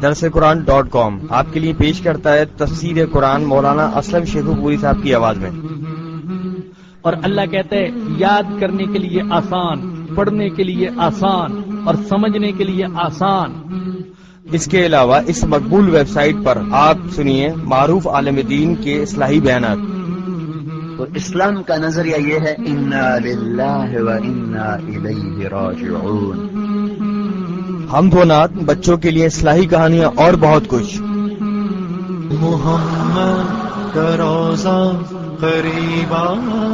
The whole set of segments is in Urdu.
درسقرآن.com آپ کے لیے پیش کرتا ہے تفسیر قرآن مولانا اسلم شیخو پوری صاحب کی آواز میں۔ اور اللہ کہتا ہے یاد کرنے کے لیے آسان، پڑھنے کے لیے آسان اور سمجھنے کے لیے آسان۔ اس کے علاوہ اس مقبول ویب سائٹ پر آپ سنیے معروف عالم دین کے اصلاحی بیانات۔ تو اسلام کا نظریہ یہ ہے انا للہ و انا الیہ راجعون۔ حمد و نعت، بچوں کے لیے اصلاحی کہانیاں اور بہت کچھ۔ محمد کا روزہ قریب آ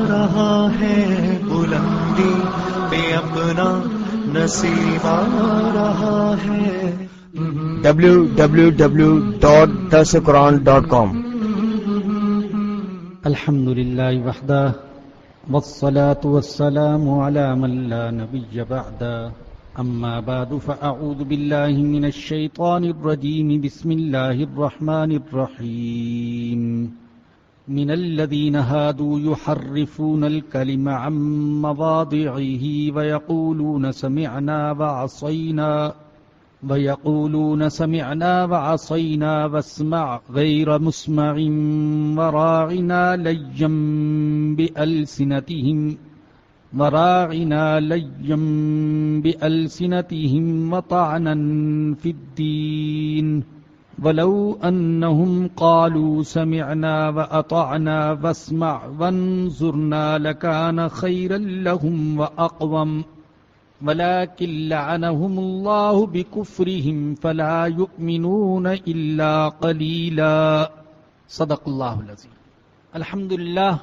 رہا ہے، بلندی پہ اپنا نصیب آ رہا ہے۔ www.درسقرآن.com۔ الحمد للہ وحدہ والصلاة والسلام على من لا نبی بعدہ، اما بعد فاعوذ باللہ من الشیطان الرجیم، بسم اللہ الرحمن الرحیم۔ من الذین هادوا يحرفون الكلم عن مواضعه ويقولون سمعنا وعصينا واسمع غير مسمع وراعنا ليا بألسنتهم وطعنا في الدين، ولو أنهم قالوا سمعنا وأطعنا واسمع وانظرنا لكان خيرا لهم وأقوم، ولكن لعنهم الله بكفرهم فلا يؤمنون إلا قليلا۔ صدق اللہ العظیم۔ الحمدللہ،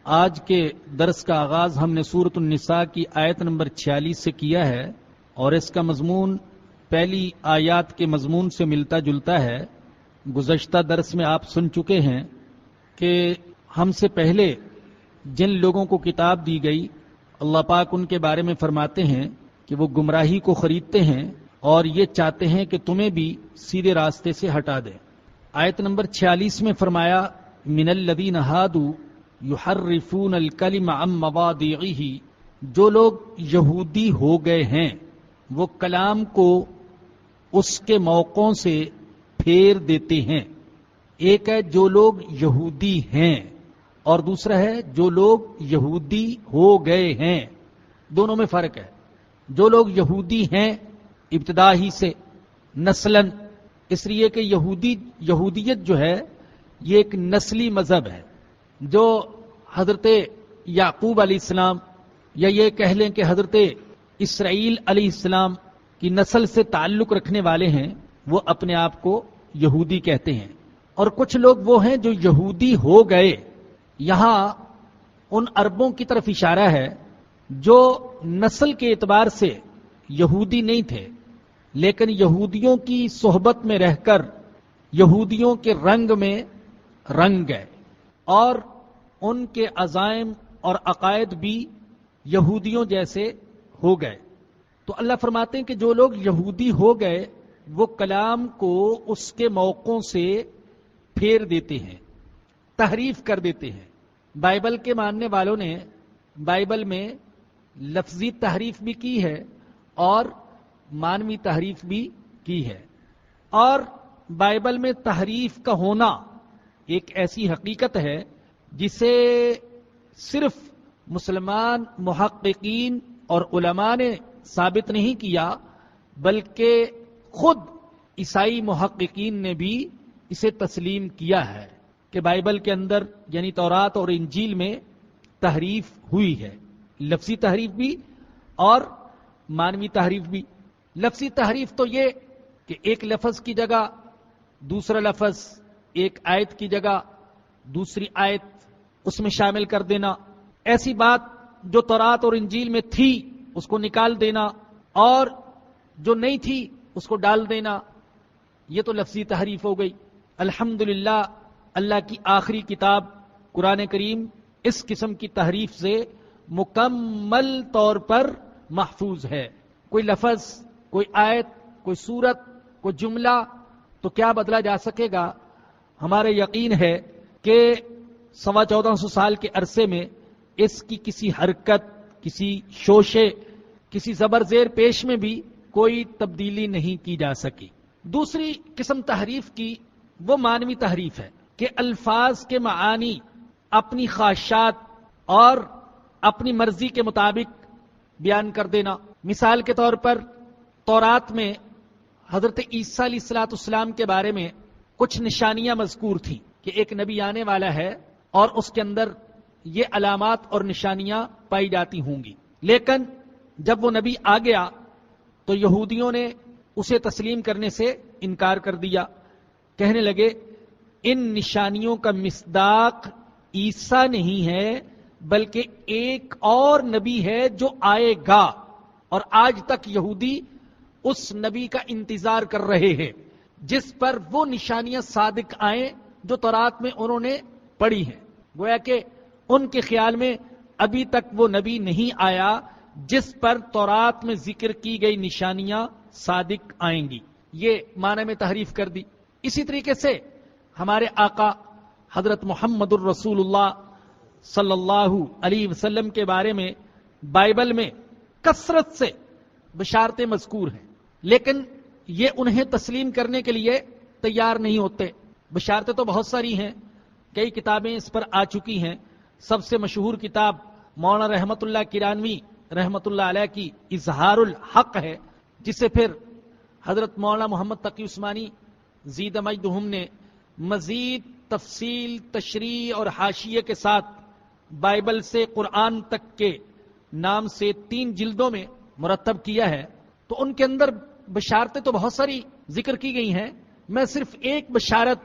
آج کے درس کا آغاز ہم نے سورۃ النساء کی آیت نمبر 46 سے کیا ہے، اور اس کا مضمون پہلی آیات کے مضمون سے ملتا جلتا ہے۔ گزشتہ درس میں آپ سن چکے ہیں کہ ہم سے پہلے جن لوگوں کو کتاب دی گئی، اللہ پاک ان کے بارے میں فرماتے ہیں کہ وہ گمراہی کو خریدتے ہیں اور یہ چاہتے ہیں کہ تمہیں بھی سیدھے راستے سے ہٹا دیں۔ آیت نمبر 46 میں فرمایا من الذین ہادوا یحرفون الکلم عن مواضعہ، جو لوگ یہودی ہو گئے ہیں وہ کلام کو اس کے موقعوں سے پھیر دیتے ہیں۔ ایک ہے جو لوگ یہودی ہیں، اور دوسرا ہے جو لوگ یہودی ہو گئے ہیں۔ دونوں میں فرق ہے۔ جو لوگ یہودی ہیں ابتدا ہی سے نسلاً، اس لیے کہ یہودیت جو ہے یہ ایک نسلی مذہب ہے جو حضرت یعقوب علیہ السلام، یا یہ کہہ لیں کہ حضرت اسرائیل علیہ السلام کی نسل سے تعلق رکھنے والے ہیں، وہ اپنے آپ کو یہودی کہتے ہیں۔ اور کچھ لوگ وہ ہیں جو یہودی ہو گئے، یہاں ان عربوں کی طرف اشارہ ہے جو نسل کے اعتبار سے یہودی نہیں تھے، لیکن یہودیوں کی صحبت میں رہ کر یہودیوں کے رنگ میں رنگ گئے، اور ان کے عزائم اور عقائد بھی یہودیوں جیسے ہو گئے۔ تو اللہ فرماتے ہیں کہ جو لوگ یہودی ہو گئے وہ کلام کو اس کے موقعوں سے پھیر دیتے ہیں، تحریف کر دیتے ہیں۔ بائبل کے ماننے والوں نے بائبل میں لفظی تحریف بھی کی ہے اور معنوی تحریف بھی کی ہے، اور بائبل میں تحریف کا ہونا ایک ایسی حقیقت ہے جسے صرف مسلمان محققین اور علماء نے ثابت نہیں کیا، بلکہ خود عیسائی محققین نے بھی اسے تسلیم کیا ہے کہ بائبل کے اندر یعنی تورات اور انجیل میں تحریف ہوئی ہے، لفظی تحریف بھی اور معنوی تحریف بھی۔ لفظی تحریف تو یہ کہ ایک لفظ کی جگہ دوسرا لفظ، ایک آیت کی جگہ دوسری آیت اس میں شامل کر دینا، ایسی بات جو تورات اور انجیل میں تھی اس کو نکال دینا اور جو نہیں تھی اس کو ڈال دینا، یہ تو لفظی تحریف ہو گئی۔ الحمدللہ اللہ کی آخری کتاب قرآن کریم اس قسم کی تحریف سے مکمل طور پر محفوظ ہے۔ کوئی لفظ، کوئی آیت، کوئی سورت، کوئی جملہ تو کیا بدلا جا سکے گا؟ ہمارے یقین ہے کہ 1450 سال کے عرصے میں اس کی کسی حرکت، کسی شوشے، کسی زبر زیر پیش میں بھی کوئی تبدیلی نہیں کی جا سکی۔ دوسری قسم تحریف کی وہ معنوی تحریف ہے کہ الفاظ کے معانی اپنی خواہشات اور اپنی مرضی کے مطابق بیان کر دینا۔ مثال کے طور پر تورات میں حضرت عیسیٰ علیہ الصلوۃ والسلام کے بارے میں کچھ نشانیاں مذکور تھیں کہ ایک نبی آنے والا ہے اور اس کے اندر یہ علامات اور نشانیاں پائی جاتی ہوں گی، لیکن جب وہ نبی آ گیا تو یہودیوں نے اسے تسلیم کرنے سے انکار کر دیا، کہنے لگے ان نشانیوں کا مصداق عیسیٰ نہیں ہے بلکہ ایک اور نبی ہے جو آئے گا، اور آج تک یہودی اس نبی کا انتظار کر رہے ہیں جس پر وہ نشانیاں صادق آئیں جو تورات میں انہوں نے پڑھی ہیں۔ گویا کہ ان کے خیال میں ابھی تک وہ نبی نہیں آیا جس پر تورات میں ذکر کی گئی نشانیاں صادق آئیں گی۔ یہ معنی میں تحریف کر دی۔ اسی طریقے سے ہمارے آقا حضرت محمد الرسول اللہ صلی اللہ علیہ وسلم کے بارے میں بائبل میں کثرت سے بشارتیں مذکور ہیں، لیکن یہ انہیں تسلیم کرنے کے لیے تیار نہیں ہوتے۔ بشارتیں تو بہت ساری ہیں، کئی کتابیں اس پر آ چکی ہیں۔ سب سے مشہور کتاب مولانا رحمت اللہ کرانوی رحمت اللہ علیہ کی اظہار الحق ہے، جسے پھر حضرت مولانا محمد تقی عثمانی زید مجدہم نے مزید تفصیل، تشریح اور حاشیے کے ساتھ بائبل سے قرآن تک کے نام سے 3 جلدوں میں مرتب کیا ہے۔ تو ان کے اندر بشارتیں تو بہت ساری ذکر کی گئی ہیں، میں صرف ایک بشارت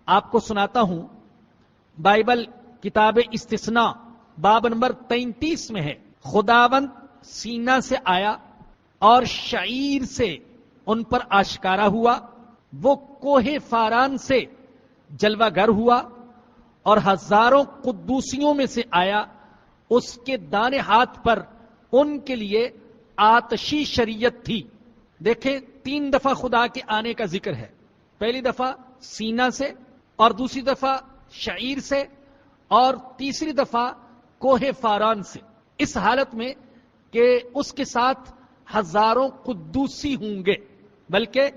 آپ کو سناتا ہوں۔ بائبل کتاب استثناء باب نمبر 33 میں ہے، خداوند سینا سے آیا اور شعیر سے ان پر آشکارا ہوا، وہ کوہ فاران سے جلوہ گر ہوا اور ہزاروں قدوسیوں میں سے آیا، اس کے دانے ہاتھ پر ان کے لیے آتشی شریعت تھی۔ دیکھیں 3 دفعہ خدا کے آنے کا ذکر ہے، پہلی دفعہ سینا سے اور دوسری دفعہ شعیر سے اور تیسری دفعہ کوہ فاران سے، اس حالت میں کہ اس کے ساتھ ہزاروں قدوسی ہوں گے، بلکہ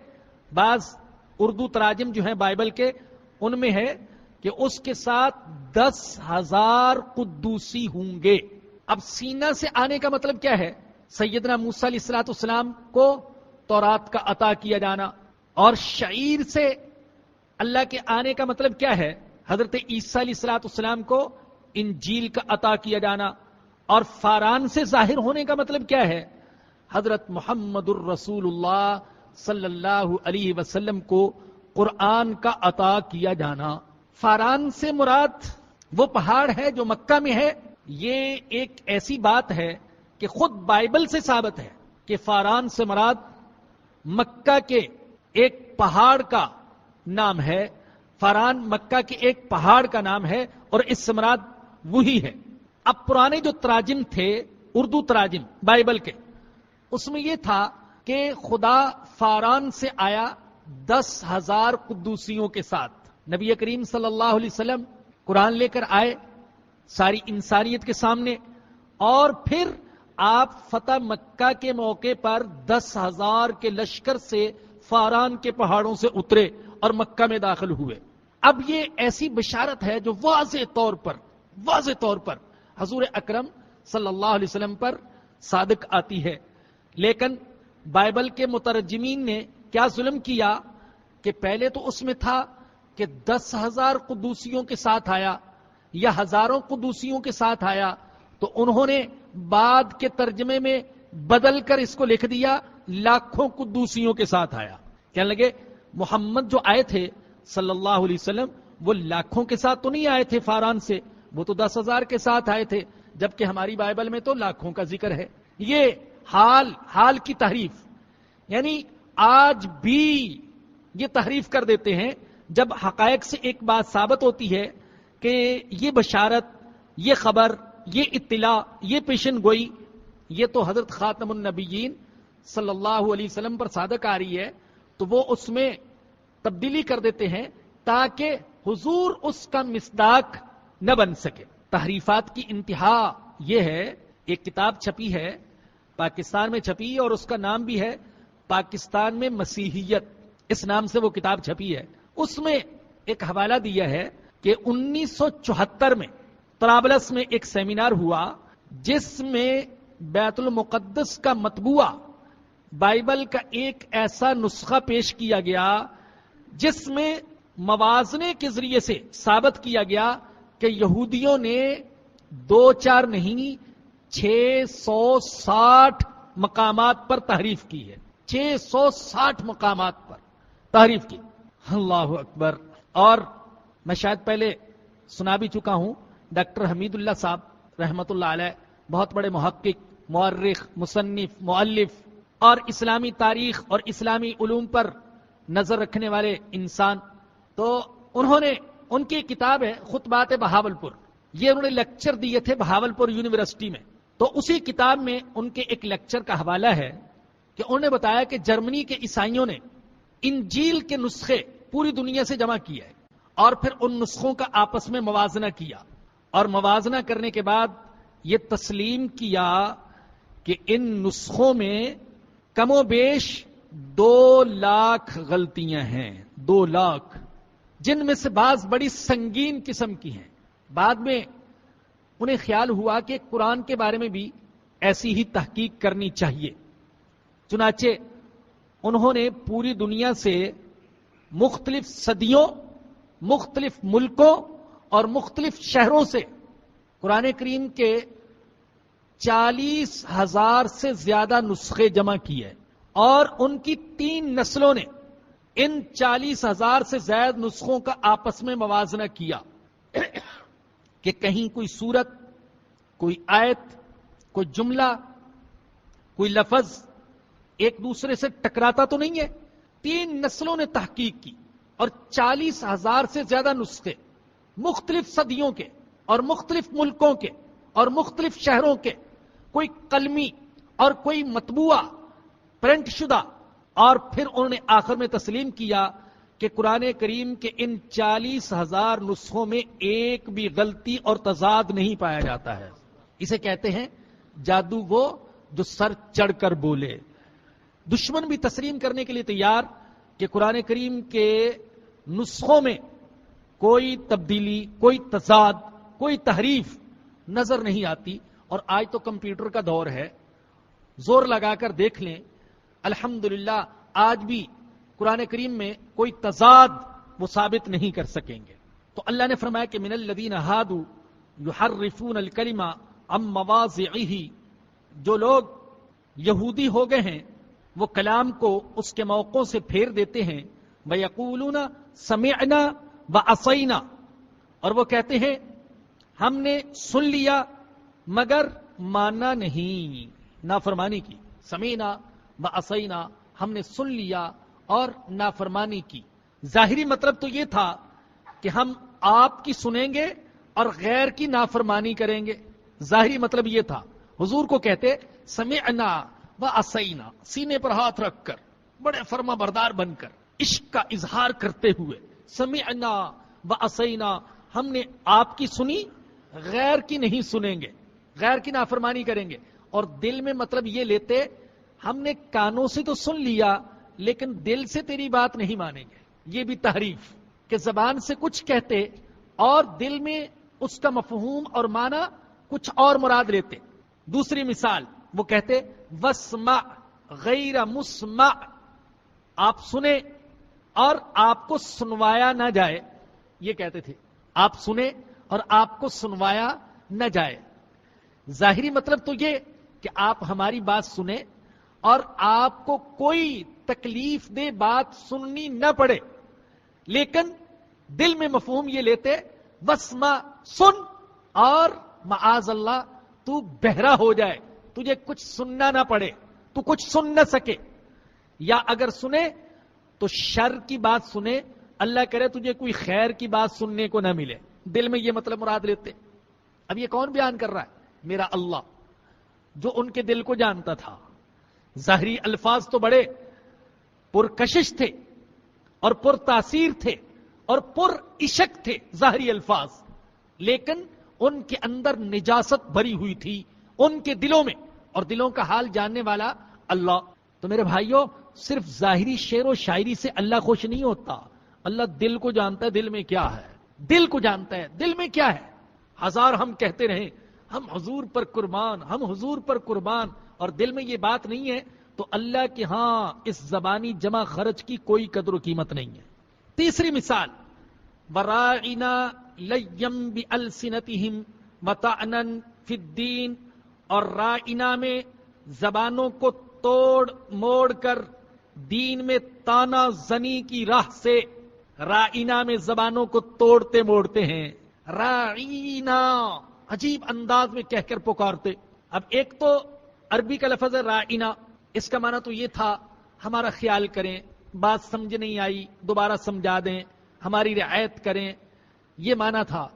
بعض اردو تراجم جو ہیں بائبل کے ان میں ہے کہ اس کے ساتھ 10,000 قدوسی ہوں گے۔ اب سینا سے آنے کا مطلب کیا ہے؟ سیدنا موسیٰ علیہ الصلوۃ والسلام کو تورات کا عطا کیا جانا، اور شعیر سے اللہ کے آنے کا مطلب کیا ہے؟ حضرت عیسیٰ علیہ الصلوۃ والسلام کو انجیل کا عطا کیا جانا، اور فاران سے ظاہر ہونے کا مطلب کیا ہے؟ حضرت محمد الرسول اللہ صلی اللہ علیہ وسلم کو قرآن کا عطا کیا جانا۔ فاران سے مراد وہ پہاڑ ہے جو مکہ میں ہے۔ یہ ایک ایسی بات ہے کہ خود بائبل سے ثابت ہے کہ فاران سے مراد مکہ کے ایک پہاڑ کا نام ہے۔ فاران مکہ کے ایک پہاڑ کا نام ہے اور اس سے مراد وہی ہے۔ اب پرانے جو تراجم تھے اردو تراجم بائبل کے، اس میں یہ تھا کہ خدا فاران سے آیا 10,000 قدوسیوں کے ساتھ۔ نبی کریم صلی اللہ علیہ وسلم قرآن لے کر آئے ساری انسانیت کے سامنے، اور پھر آپ فتح مکہ کے موقع پر 10,000 کے لشکر سے فاران کے پہاڑوں سے اترے اور مکہ میں داخل ہوئے۔ اب یہ ایسی بشارت ہے جو واضح طور پر حضور اکرم صلی اللہ علیہ وسلم پر صادق آتی ہے۔ لیکن بائبل کے مترجمین نے کیا ظلم کیا کہ پہلے تو اس میں تھا کہ 10,000 قدوسیوں کے ساتھ آیا یا ہزاروں قدوسیوں کے ساتھ آیا، تو انہوں نے بعد کے ترجمے میں بدل کر اس کو لکھ دیا لاکھوں قدوسیوں کے ساتھ آیا۔ کہنے لگے محمد جو آئے تھے صلی اللہ علیہ وسلم وہ لاکھوں کے ساتھ تو نہیں آئے تھے فاران سے، وہ تو 10,000 کے ساتھ آئے تھے، جبکہ ہماری بائبل میں تو لاکھوں کا ذکر ہے۔ یہ حال کی تحریف، یعنی آج بھی یہ تحریف کر دیتے ہیں جب حقائق سے ایک بات ثابت ہوتی ہے کہ یہ بشارت، یہ خبر، یہ اطلاع، یہ پیشن گوئی یہ تو حضرت خاتم النبیین صلی اللہ علیہ وسلم پر صادق آ رہی ہے، تو وہ اس میں تبدیلی کر دیتے ہیں تاکہ حضور اس کا مصداق نہ بن سکے۔ تحریفات کی انتہا یہ ہے، ایک کتاب چھپی ہے پاکستان میں چھپی اور اس کا نام بھی ہے پاکستان میں مسیحیت اس نام سے وہ کتاب چھپی ہے. اس میں ایک حوالہ دیا ہے کہ 1974 میں طرابلس میں ایک سیمینار ہوا جس میں بیت المقدس کا مطبوعہ بائبل کا ایک ایسا نسخہ پیش کیا گیا جس میں موازنے کے ذریعے سے ثابت کیا گیا کہ یہودیوں نے 2-4 نہیں 660 مقامات پر تحریف کی ہے. 660 مقامات پر تحریف کی. اللہ اکبر. اور میں شاید پہلے سنا بھی چکا ہوں، ڈاکٹر حمید اللہ صاحب رحمت اللہ علیہ بہت بڑے محقق، مورخ، مصنف، مؤلف اور اسلامی تاریخ اور اسلامی علوم پر نظر رکھنے والے انسان. تو انہوں نے ان کی کتاب ہے خطبات بہاولپور، یہ انہوں نے لیکچر دیے تھے بہاولپور یونیورسٹی میں. تو اسی کتاب میں ان کے ایک لیکچر کا حوالہ ہے کہ انہوں نے بتایا کہ جرمنی کے عیسائیوں نے انجیل کے نسخے پوری دنیا سے جمع کیے اور پھر ان نسخوں کا آپس میں موازنہ کیا، اور موازنہ کرنے کے بعد یہ تسلیم کیا کہ ان نسخوں میں کم و بیش 2 لاکھ غلطیاں ہیں. 2 لاکھ، جن میں سے بعض بڑی سنگین قسم کی ہیں. بعد میں انہیں خیال ہوا کہ قرآن کے بارے میں بھی ایسی ہی تحقیق کرنی چاہیے. چنانچہ انہوں نے پوری دنیا سے مختلف صدیوں، مختلف ملکوں اور مختلف شہروں سے قرآن کریم کے 40,000 سے زیادہ نسخے جمع کیے، اور ان کی 3 نسلوں نے ان 40,000 سے زائد نسخوں کا آپس میں موازنہ کیا کہ کہیں کوئی صورت، کوئی آیت، کوئی جملہ، کوئی لفظ ایک دوسرے سے ٹکراتا تو نہیں ہے. 3 نسلوں نے تحقیق کی اور 40,000 سے زیادہ نسخے مختلف صدیوں کے اور مختلف ملکوں کے اور مختلف شہروں کے، کوئی قلمی اور کوئی مطبوعہ پرنٹ شدہ، اور پھر انہوں نے آخر میں تسلیم کیا کہ قرآن کریم کے ان 40,000 نسخوں میں ایک بھی غلطی اور تضاد نہیں پایا جاتا ہے. اسے کہتے ہیں جادو وہ جو سر چڑھ کر بولے. دشمن بھی تسلیم کرنے کے لیے تیار کہ قرآن کریم کے نسخوں میں کوئی تبدیلی، کوئی تضاد، کوئی تحریف نظر نہیں آتی. اور آج تو کمپیوٹر کا دور ہے، زور لگا کر دیکھ لیں، الحمدللہ آج بھی قرآن کریم میں کوئی تضاد وہ ثابت نہیں کر سکیں گے. تو اللہ نے فرمایا کہ من الذین ہادوا یحرفون الکلم عن مواضعہ، جو لوگ یہودی ہو گئے ہیں وہ کلام کو اس کے موقعوں سے پھیر دیتے ہیں. وَيَقُولُونَ سَمِعْنَا وَعَصَيْنَا، اور وہ کہتے ہیں ہم نے سن لیا مگر مانا نہیں، نافرمانی کی. سمینا وعصینا، ہم نے سن لیا اور نافرمانی کی. ظاہری مطلب تو یہ تھا کہ ہم آپ کی سنیں گے اور غیر کی نافرمانی کریں گے. ظاہری مطلب یہ تھا. حضور کو کہتے سمعنا وعصینا، سینے پر ہاتھ رکھ کر بڑے فرما بردار بن کر عشق کا اظہار کرتے ہوئے، سمعنا وعصینا، ہم نے آپ کی سنی، غیر کی نہیں سنیں گے، غیر کی نافرمانی کریں گے. اور دل میں مطلب یہ لیتے ہم نے کانوں سے تو سن لیا لیکن دل سے تیری بات نہیں مانیں گے. یہ بھی تحریف کہ زبان سے کچھ کہتے اور دل میں اس کا مفہوم اور معنی کچھ اور مراد لیتے. دوسری مثال وہ کہتے واسمع غیر مسمع، آپ سنیں اور آپ کو سنوایا نہ جائے. یہ کہتے تھے آپ سنیں اور آپ کو سنوایا نہ جائے. ظاہری مطلب تو یہ کہ آپ ہماری بات سنیں اور آپ کو کوئی تکلیف دہ بات سننی نہ پڑے، لیکن دل میں مفہوم یہ لیتے واسمع، سن، اور معاذ اللہ تو بہرا ہو جائے، تجھے کچھ سننا نہ پڑے، تو کچھ سن نہ سکے، یا اگر سنے تو شر کی بات سنے، اللہ کرے تجھے کوئی خیر کی بات سننے کو نہ ملے. دل میں یہ مطلب مراد لیتے. اب یہ کون بیان کر رہا ہے؟ میرا اللہ، جو ان کے دل کو جانتا تھا. ظاہری الفاظ تو بڑے پرکشش تھے اور پر تاثیر تھے اور پر عشق تھے ظاہری الفاظ، لیکن ان کے اندر نجاست بھری ہوئی تھی ان کے دلوں میں، اور دلوں کا حال جاننے والا اللہ. تو میرے بھائیوں، صرف ظاہری شعر و شاعری سے اللہ خوش نہیں ہوتا. اللہ دل کو جانتا ہے، دل میں کیا ہے، دل کو جانتا ہے دل میں کیا ہے. ہزار ہم کہتے رہیں ہم حضور پر قربان، ہم حضور پر قربان، اور دل میں یہ بات نہیں ہے تو اللہ کے ہاں اس زبانی جمع خرچ کی کوئی قدر و قیمت نہیں ہے. تیسری مثال، وَرَاعِنَا لَيَّمْ بِأَلْسِنَتِهِمْ مَطَعْنًا فِي الدِّينِ، اور رائنا میں زبانوں کو توڑ موڑ کر دین میں تانا زنی کی راہ سے، رائنا میں زبانوں کو توڑتے موڑتے ہیں. رائنا عجیب انداز میں کہہ کر پکارتے. اب ایک تو عربی کا لفظ ہے رائنا، اس کا معنی تو یہ تھا ہمارا خیال کریں، بات سمجھ نہیں آئی دوبارہ سمجھا دیں، ہماری رعایت کریں، یہ معنی تھا.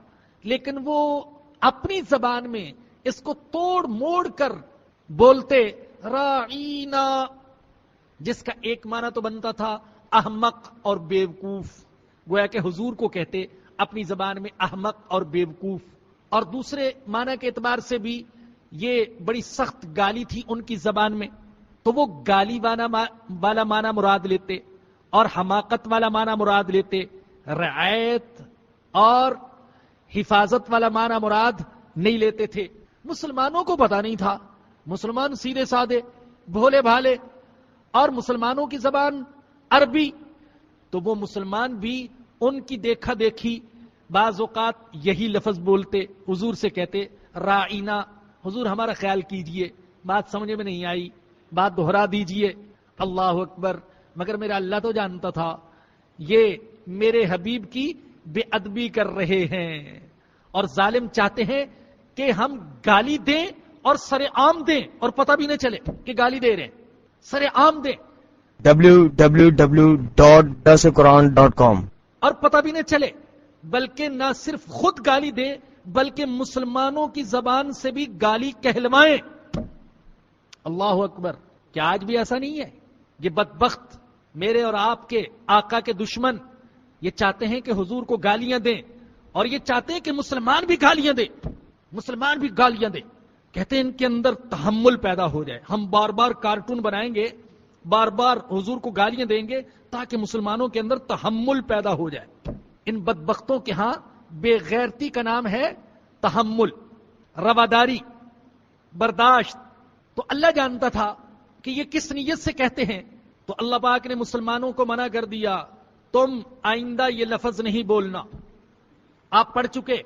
لیکن وہ اپنی زبان میں اس کو توڑ موڑ کر بولتے رائنا، جس کا ایک معنی تو بنتا تھا احمق اور بیوقوف. گویا کہ حضور کو کہتے اپنی زبان میں احمق اور بیوقوف، اور دوسرے معنی کے اعتبار سے بھی یہ بڑی سخت گالی تھی ان کی زبان میں، تو وہ گالی والا معنی مراد لیتے اور حماقت والا معنی مراد لیتے، رعایت اور حفاظت والا معنی مراد نہیں لیتے تھے. مسلمانوں کو پتا نہیں تھا، مسلمان سیدھے سادے بھولے بھالے، اور مسلمانوں کی زبان عربی، تو وہ مسلمان بھی ان کی دیکھا دیکھی بعض اوقات یہی لفظ بولتے، حضور سے کہتے رائنا، حضور ہمارا خیال کیجئے، بات سمجھ میں نہیں آئی، بات دہرا دیجئے. اللہ اکبر. مگر میرا اللہ تو جانتا تھا یہ میرے حبیب کی بے ادبی کر رہے ہیں، اور ظالم چاہتے ہیں کہ ہم گالی دیں اور سر عام دیں اور پتہ بھی نہ چلے کہ گالی دے رہے ہیں، سر عام دیں www.darsequran.com، اور پتہ بھی نہ چلے، بلکہ نہ صرف خود گالی دیں بلکہ مسلمانوں کی زبان سے بھی گالی کہلوائیں. اللہ اکبر. کیا آج بھی ایسا نہیں ہے؟ یہ بدبخت میرے اور آپ کے آقا کے دشمن یہ چاہتے ہیں کہ حضور کو گالیاں دیں، اور یہ چاہتے ہیں کہ مسلمان بھی گالیاں دیں، مسلمان بھی گالیاں دیں. کہتے ہیں ان کے اندر تحمل پیدا ہو جائے، ہم بار بار کارٹون بنائیں گے، بار بار حضور کو گالیاں دیں گے تاکہ مسلمانوں کے اندر تحمل پیدا ہو جائے. ان بدبختوں کے ہاں بے غیرتی کا نام ہے تحمل، رواداری، برداشت. تو اللہ جانتا تھا کہ یہ کس نیت سے کہتے ہیں، تو اللہ پاک نے مسلمانوں کو منع کر دیا، تم آئندہ یہ لفظ نہیں بولنا. آپ پڑھ چکے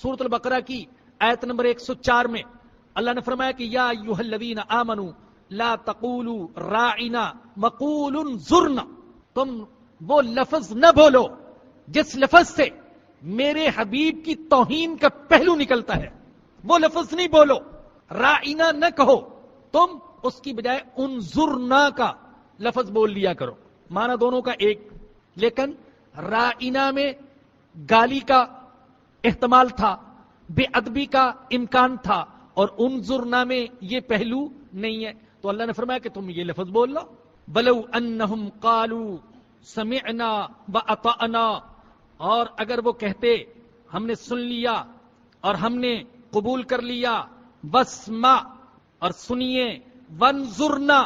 سورۃ البقرہ کی آیت نمبر 104 میں اللہ نے فرمایا کہ یا ایھا الذین آمنوا لا تقولوا راعنا وقولوا انظرنا، تم وہ لفظ نہ بولو جس لفظ سے میرے حبیب کی توہین کا پہلو نکلتا ہے، وہ لفظ نہیں بولو. راعنا نہ کہو، تم اس کی بجائے انظرنا کا لفظ بول لیا کرو. معنی دونوں کا ایک، لیکن راعنا میں گالی کا احتمال تھا، بے ادبی کا امکان تھا، اور انظرنا میں یہ پہلو نہیں ہے. تو اللہ نے فرمایا کہ تم یہ لفظ بول لو. بلو انہم قالوا سمعنا واطعنا، اور اگر وہ کہتے ہم نے سن لیا اور ہم نے قبول کر لیا، واسمع اور سنیے، وانظرنا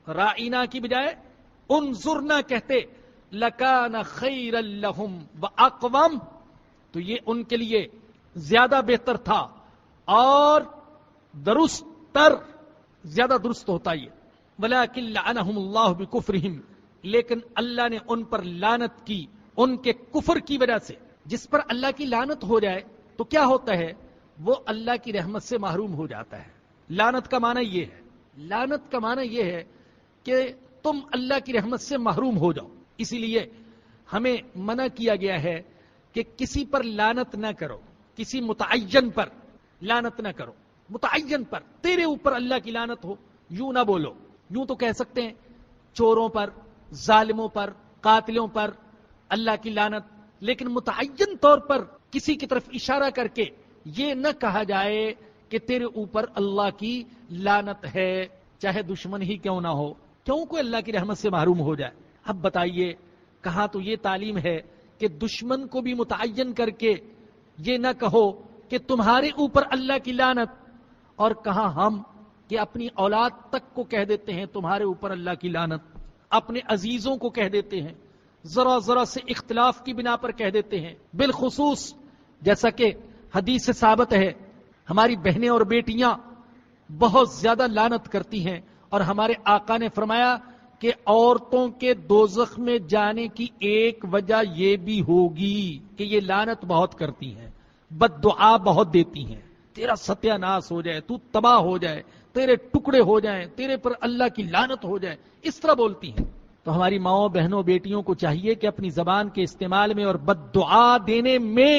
رائنا کی بجائے انظرنا کہتے، لکان خیرا لہم واقوم، تو یہ ان کے لیے زیادہ بہتر تھا اور درست تر، زیادہ درست ہوتا یہ. ولیکن لعنہم اللہ بکفرہم، لیکن اللہ نے ان پر لعنت کی ان کے کفر کی وجہ سے. جس پر اللہ کی لعنت ہو جائے تو کیا ہوتا ہے؟ وہ اللہ کی رحمت سے محروم ہو جاتا ہے. لعنت کا معنی یہ ہے، لعنت کا معنی یہ ہے کہ تم اللہ کی رحمت سے محروم ہو جاؤ. اسی لیے ہمیں منع کیا گیا ہے کہ کسی پر لعنت نہ کرو، کسی متعین پر لعنت نہ کرو. متعین پر تیرے اوپر اللہ کی لعنت ہو یوں نہ بولو. یوں تو کہہ سکتے ہیں چوروں پر، ظالموں پر، قاتلوں پر اللہ کی لعنت، لیکن متعین طور پر کسی کی طرف اشارہ کر کے یہ نہ کہا جائے کہ تیرے اوپر اللہ کی لعنت ہے، چاہے دشمن ہی کیوں نہ ہو. کیوں کوئی اللہ کی رحمت سے محروم ہو جائے؟ اب بتائیے کہاں تو یہ تعلیم ہے کہ دشمن کو بھی متعین کر کے یہ نہ کہو کہ تمہارے اوپر اللہ کی لعنت، اور کہاں ہم کہ اپنی اولاد تک کو کہہ دیتے ہیں تمہارے اوپر اللہ کی لعنت. اپنے عزیزوں کو کہہ دیتے ہیں، ذرا ذرا سے اختلاف کی بنا پر کہہ دیتے ہیں. بالخصوص جیسا کہ حدیث سے ثابت ہے، ہماری بہنیں اور بیٹیاں بہت زیادہ لعنت کرتی ہیں، اور ہمارے آقا نے فرمایا کہ عورتوں کے دوزخ میں جانے کی ایک وجہ یہ بھی ہوگی کہ یہ لعنت بہت کرتی ہیں، بد دعا بہت دیتی ہیں، تیرا ستیہ ناس ہو جائے، تو تباہ ہو جائے، تیرے ٹکڑے ہو جائیں، تیرے پر اللہ کی لعنت ہو جائے، اس طرح بولتی ہیں. تو ہماری ماؤں بہنوں بیٹیوں کو چاہیے کہ اپنی زبان کے استعمال میں اور بد دعا دینے میں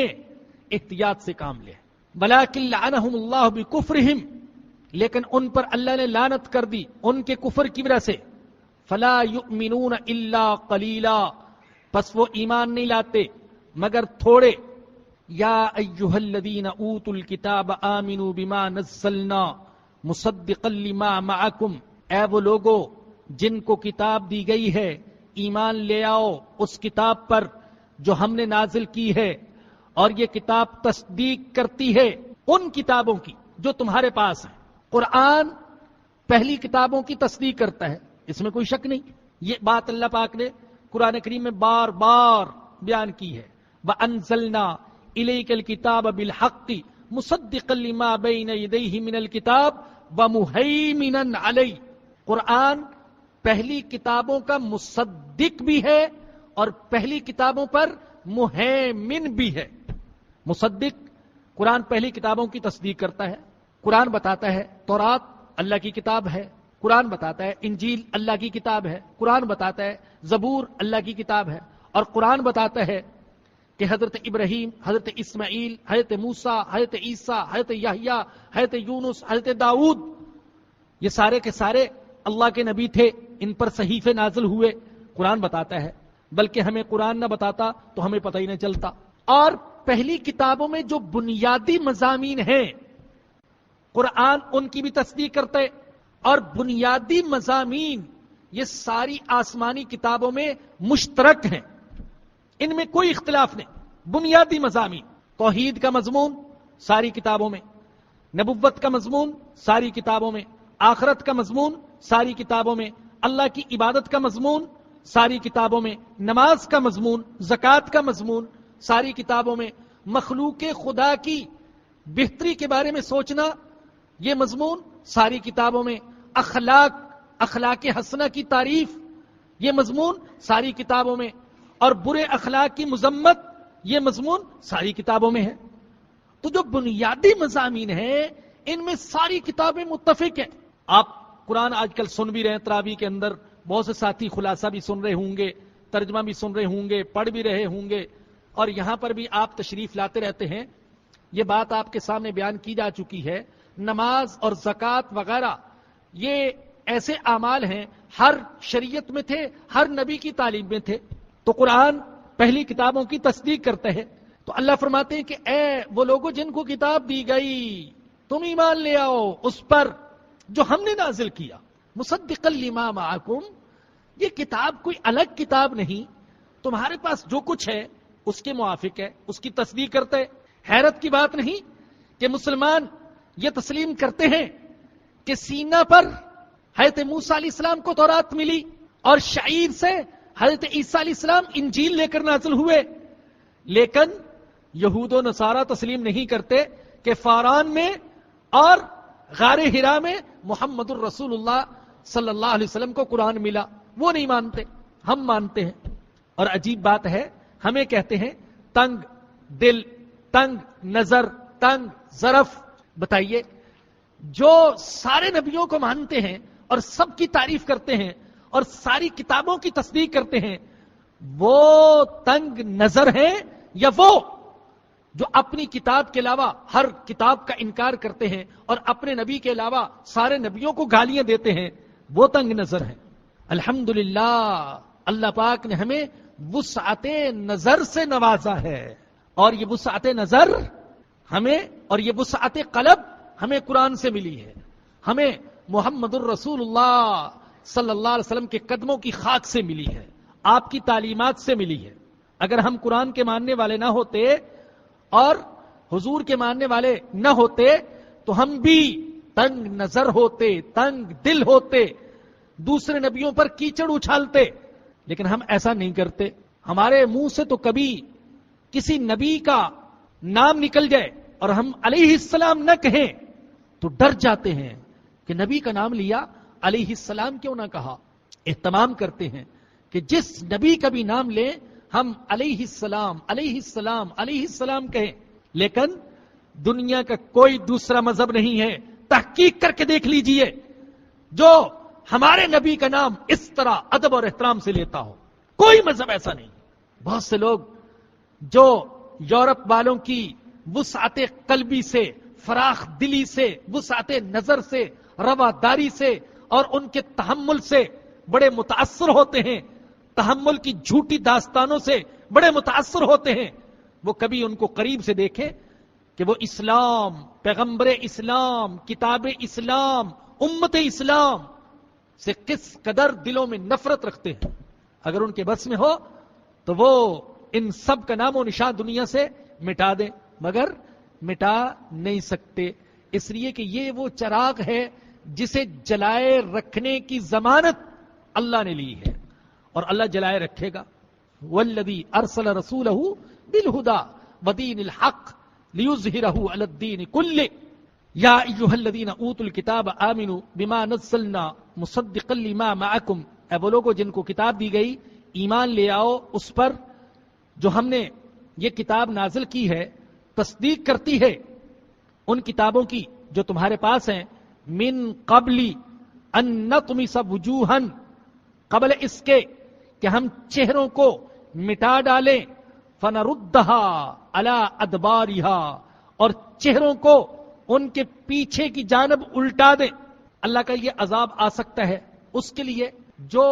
احتیاط سے کام لیں. وَلَٰكِن لَعَنَهُمُ اللَّهُ بِكُفْرِهِمْ، لیکن ان پر اللہ نے لعنت کر دی ان کے کفر کی وجہ سے. فَلَا يُؤْمِنُونَ إِلَّا قَلِيلًا، پس وہ ایمان نہیں لاتے مگر تھوڑے. یا ایھا الذین اوتوا الکتاب آمنوا بما نزلنا مصدقا لما معکم، اے وہ لوگو جن کو کتاب دی گئی ہے، ایمان لے آؤ اس کتاب پر جو ہم نے نازل کی ہے، اور یہ کتاب تصدیق کرتی ہے ان کتابوں کی جو تمہارے پاس ہیں. قرآن پہلی کتابوں کی تصدیق کرتا ہے، اس میں کوئی شک نہیں. یہ بات اللہ پاک نے قرآن کریم میں بار بار بیان کی ہے. وَأَنزَلْنَا إِلَيْكَ الْكِتَابَ بِالْحَقِّ مُصَدِّقًا لِمَا بَيْنَ يَدَيْهِ مِنَ الْكِتَابِ وَمُهَيْمِنًا عَلَيْهِ، قرآن پہلی کتابوں کا مصدق بھی ہے اور پہلی کتابوں پر مہیمن بھی ہے. مصدق، قرآن پہلی کتابوں کی تصدیق کرتا ہے. قرآن بتاتا ہے تورات اللہ کی کتاب ہے، قرآن بتاتا ہے انجیل اللہ کی کتاب ہے، قرآن بتاتا ہے زبور اللہ کی کتاب ہے، اور قرآن بتاتا ہے کہ حضرت ابراہیم، حضرت اسماعیل، حضرت موسیٰ، حضرت عیسیٰ، حضرت یحییٰ، حضرت یونس، حضرت داؤد، یہ سارے کے سارے اللہ کے نبی تھے، ان پر صحیفے نازل ہوئے. قرآن بتاتا ہے، بلکہ ہمیں قرآن نہ بتاتا تو ہمیں پتہ ہی نہیں چلتا. اور پہلی کتابوں میں جو بنیادی مضامین ہیں قرآن ان کی بھی تصدیق کرتا ہے، اور بنیادی مضامین یہ ساری آسمانی کتابوں میں مشترک ہیں، ان میں کوئی اختلاف نہیں. بنیادی مضامین، توحید کا مضمون ساری کتابوں میں، نبوت کا مضمون ساری کتابوں میں، آخرت کا مضمون ساری کتابوں میں، اللہ کی عبادت کا مضمون ساری کتابوں میں، نماز کا مضمون، زکوٰۃ کا مضمون ساری کتابوں میں، مخلوق خدا کی بہتری کے بارے میں سوچنا یہ مضمون ساری کتابوں میں، اخلاق حسنہ کی تعریف یہ مضمون ساری کتابوں میں، اور برے اخلاق کی مذمت یہ مضمون ساری کتابوں میں ہے. تو جو بنیادی مضامین ہیں ان میں ساری کتابیں متفق ہیں. آپ قرآن آج کل سن بھی رہے ہیں، تراویح کے اندر بہت سے ساتھی خلاصہ بھی سن رہے ہوں گے، ترجمہ بھی سن رہے ہوں گے، پڑھ بھی رہے ہوں گے، اور یہاں پر بھی آپ تشریف لاتے رہتے ہیں. یہ بات آپ کے سامنے بیان کی جا چکی ہے. نماز اور زکوٰۃ وغیرہ یہ ایسے اعمال ہیں ہر شریعت میں تھے، ہر نبی کی تعلیم میں تھے. تو قرآن پہلی کتابوں کی تصدیق کرتا ہے. تو اللہ فرماتے ہیں کہ اے وہ لوگوں جن کو کتاب دی گئی تم ایمان لے آؤ اس پر جو ہم نے نازل کیا. مصدقا لما معکم، یہ کتاب کوئی الگ کتاب نہیں، تمہارے پاس جو کچھ ہے اس کے موافق ہے، اس کی تصدیق کرتے. حیرت کی بات نہیں کہ مسلمان یہ تسلیم کرتے ہیں کہ سینہ پر حضرت موسیٰ علیہ السلام کو تورات ملی اور شعیر سے حضرت عیسیٰ علیہ السلام انجیل لے کر نازل ہوئے، لیکن یہود و نصارہ تسلیم نہیں کرتے کہ فاران میں اور غار حرا میں محمد الرسول اللہ صلی اللہ علیہ وسلم کو قرآن ملا. وہ نہیں مانتے، ہم مانتے ہیں. اور عجیب بات ہے، ہمیں کہتے ہیں تنگ دل، تنگ نظر، تنگ ظرف. بتائیے، جو سارے نبیوں کو مانتے ہیں اور سب کی تعریف کرتے ہیں اور ساری کتابوں کی تصدیق کرتے ہیں، وہ تنگ نظر ہیں یا وہ جو اپنی کتاب کے علاوہ ہر کتاب کا انکار کرتے ہیں اور اپنے نبی کے علاوہ سارے نبیوں کو گالیاں دیتے ہیں، وہ تنگ نظر ہیں؟ الحمدللہ اللہ پاک نے ہمیں وسعت نظر سے نوازا ہے، اور یہ وسعت نظر ہمیں اور یہ وسعت قلب ہمیں قرآن سے ملی ہے، ہمیں محمد الرسول اللہ صلی اللہ علیہ وسلم کے قدموں کی خاک سے ملی ہے، آپ کی تعلیمات سے ملی ہے. اگر ہم قرآن کے ماننے والے نہ ہوتے اور حضور کے ماننے والے نہ ہوتے تو ہم بھی تنگ نظر ہوتے، تنگ دل ہوتے. دوسرے نبیوں پر کیچڑ اچھالتے، لیکن ہم ایسا نہیں کرتے. ہمارے منہ سے تو کبھی کسی نبی کا نام نکل جائے اور ہم علیہ السلام نہ کہیں تو ڈر جاتے ہیں کہ نبی کا نام لیا، علیہ السلام کیوں نہ کہا. اہتمام کرتے ہیں کہ جس نبی کا بھی نام لیں ہم علیہ السلام علیہ السلام علیہ السلام کہیں. لیکن دنیا کا کوئی دوسرا مذہب نہیں ہے، تحقیق کر کے دیکھ لیجئے، جو ہمارے نبی کا نام اس طرح ادب اور احترام سے لیتا ہو. کوئی مذہب ایسا نہیں. بہت سے لوگ جو یورپ والوں کی وسعت قلبی سے، فراخ دلی سے، وسعت نظر سے، رواداری سے اور ان کے تحمل سے بڑے متاثر ہوتے ہیں، تحمل کی جھوٹی داستانوں سے بڑے متاثر ہوتے ہیں، وہ کبھی ان کو قریب سے دیکھیں کہ وہ اسلام، پیغمبر اسلام، کتاب اسلام، امت اسلام سے کس قدر دلوں میں نفرت رکھتے ہیں. اگر ان کے بس میں ہو تو وہ ان سب کا نام و نشان دنیا سے مٹا دیں، مگر مٹا نہیں سکتے، اس لیے کہ یہ وہ چراغ ہے جسے جلائے رکھنے کی ضمانت اللہ نے لی ہے اور اللہ جلائے رکھے گا. والذی ارسل رسولہ بالہدی ودین الحق لیظہرہ علی الدین کلہ یا ایھا الذین اوتوا الکتاب آمنوا بما نزلنا مصدقا لما معکم. اے وہ لوگوں جن کو کتاب دی گئی، ایمان لے آؤ اس پر جو ہم نے یہ کتاب نازل کی ہے، تصدیق کرتی ہے ان کتابوں کی جو تمہارے پاس ہیں. من قبل ان نطمس وجوہا، قبل اس کے کہ ہم چہروں کو مٹا ڈالیں، فنردھا علی ادبارہا، اور چہروں کو ان کے پیچھے کی جانب الٹا دیں. اللہ کا یہ عذاب آ سکتا ہے اس کے لیے جو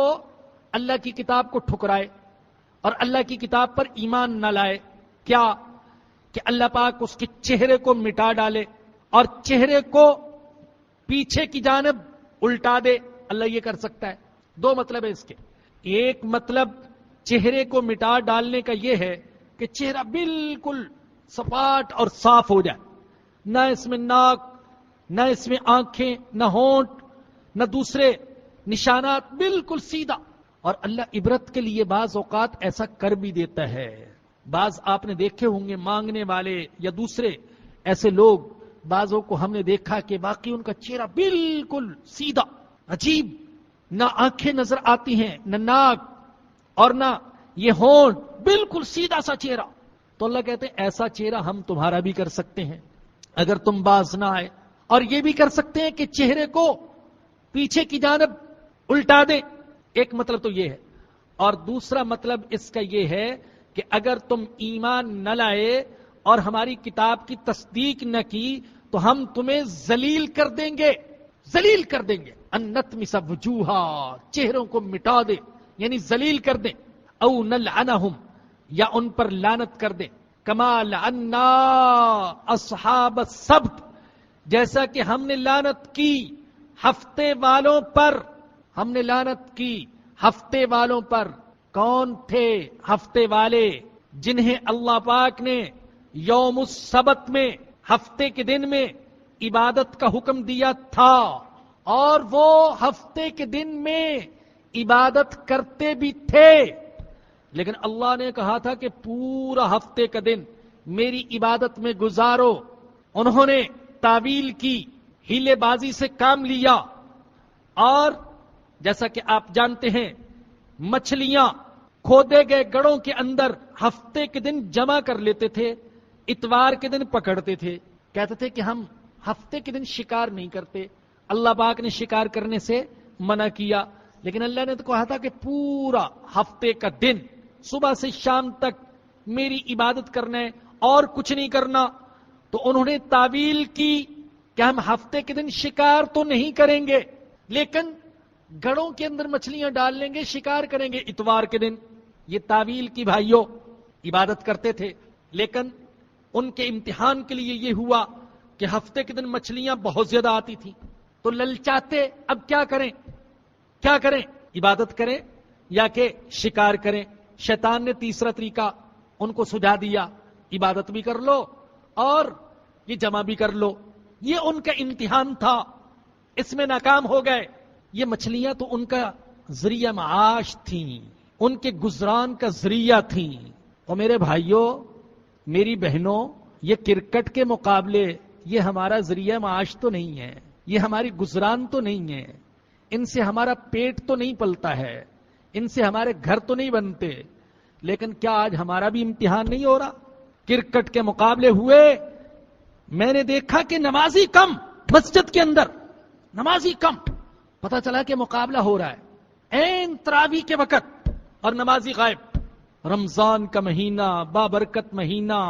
اللہ کی کتاب کو ٹھکرائے اور اللہ کی کتاب پر ایمان نہ لائے. کیا کہ اللہ پاک اس کے چہرے کو مٹا ڈالے اور چہرے کو پیچھے کی جانب الٹا دے. اللہ یہ کر سکتا ہے. دو مطلب ہے اس کے. ایک مطلب چہرے کو مٹا ڈالنے کا یہ ہے کہ چہرہ بالکل سپاٹ اور صاف ہو جائے، نہ اس میں ناک، نہ اس میں آنکھیں، نہ ہونٹ، نہ دوسرے نشانات، بالکل سیدھا. اور اللہ عبرت کے لیے بعض اوقات ایسا کر بھی دیتا ہے. بعض آپ نے دیکھے ہوں گے مانگنے والے یا دوسرے ایسے لوگ، بعضوں کو ہم نے دیکھا کہ باقی ان کا چہرہ بالکل سیدھا، عجیب، نہ آنکھیں نظر آتی ہیں، نہ ناک اور نہ یہ ہونٹ، بالکل سیدھا سا چہرہ. تو اللہ کہتے ہیں ایسا چہرہ ہم تمہارا بھی کر سکتے ہیں اگر تم باز نہ آئے. اور یہ بھی کر سکتے ہیں کہ چہرے کو پیچھے کی جانب الٹا دیں. ایک مطلب تو یہ ہے. اور دوسرا مطلب اس کا یہ ہے کہ اگر تم ایمان نہ لائے اور ہماری کتاب کی تصدیق نہ کی تو ہم تمہیں ذلیل کر دیں گے، ذلیل کر دیں گے. ان نطمس وجوہا، چہروں کو مٹا دے یعنی ذلیل کر دیں. او نلعنہم، یا ان پر لعنت کر دیں. کما لعنا اصحاب السبت، جیسا کہ ہم نے لعنت کی ہفتے والوں پر. ہم نے لعنت کی ہفتے والوں پر. کون تھے ہفتے والے؟ جنہیں اللہ پاک نے یوم السبت میں، ہفتے کے دن میں عبادت کا حکم دیا تھا، اور وہ ہفتے کے دن میں عبادت کرتے بھی تھے. لیکن اللہ نے کہا تھا کہ پورا ہفتے کا دن میری عبادت میں گزارو. انہوں نے تعویل کی، ہیلے بازی سے کام لیا، اور جیسا کہ آپ جانتے ہیں مچھلیاں کھودے گئے گڑھوں کے اندر ہفتے کے دن جمع کر لیتے تھے، اتوار کے دن پکڑتے تھے. کہتے تھے کہ ہم ہفتے کے دن شکار نہیں کرتے. اللہ پاک نے شکار کرنے سے منع کیا، لیکن اللہ نے تو کہا تھا کہ پورا ہفتے کا دن صبح سے شام تک میری عبادت کرنا ہے اور کچھ نہیں کرنا. تو انہوں نے تعویل کی کہ ہم ہفتے کے دن شکار تو نہیں کریں گے، لیکن گڑھوں کے اندر مچھلیاں ڈال لیں گے، شکار کریں گے اتوار کے دن. یہ تعویل کی بھائیوں. عبادت کرتے تھے، لیکن ان کے امتحان کے لیے یہ ہوا کہ ہفتے کے دن مچھلیاں بہت زیادہ آتی تھیں، تو للچاتے اب کیا کریں، کیا کریں، عبادت کریں یا کہ شکار کریں. شیطان نے تیسرا طریقہ ان کو سجھا دیا، عبادت بھی کر لو اور یہ جمع بھی کر لو. یہ ان کا امتحان تھا، اس میں ناکام ہو گئے. یہ مچھلیاں تو ان کا ذریعہ معاش تھیں، ان کے گزران کا ذریعہ تھیں. اور میرے بھائیوں، میری بہنوں، یہ کرکٹ کے مقابلے یہ ہمارا ذریعہ معاش تو نہیں ہے، یہ ہماری گزران تو نہیں ہے، ان سے ہمارا پیٹ تو نہیں پلتا ہے، ان سے ہمارے گھر تو نہیں بنتے. لیکن کیا آج ہمارا بھی امتحان نہیں ہو رہا؟ کرکٹ کے مقابلے ہوئے، میں نے دیکھا کہ نمازی کم مسجد کے اندر، نمازی کم. پتہ چلا کہ مقابلہ ہو رہا ہے عین تراویح کے وقت اور نمازی غائب. رمضان کا مہینہ، بابرکت مہینہ،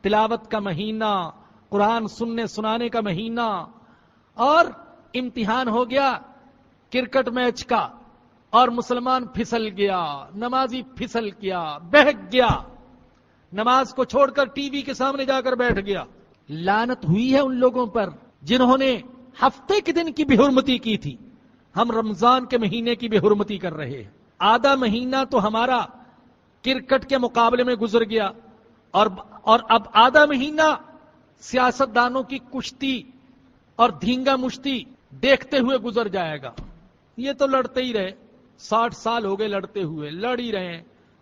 تلاوت کا مہینہ، قرآن سننے سنانے کا مہینہ، اور امتحان ہو گیا کرکٹ میچ کا، اور مسلمان پھسل گیا، نمازی پھسل گیا، بہک گیا، نماز کو چھوڑ کر ٹی وی کے سامنے جا کر بیٹھ گیا. لعنت ہوئی ہے ان لوگوں پر جنہوں نے ہفتے کے دن کی بے حرمتی کی تھی. ہم رمضان کے مہینے کی بے حرمتی کر رہے ہیں. آدھا مہینہ تو ہمارا کرکٹ کے مقابلے میں گزر گیا، اور اب آدھا مہینہ سیاستدانوں کی کشتی اور دھینگا مشتی دیکھتے ہوئے گزر جائے گا. یہ تو لڑتے ہی رہے، 60 سال ہو گئے لڑتے ہوئے، لڑ ہی رہے ہیں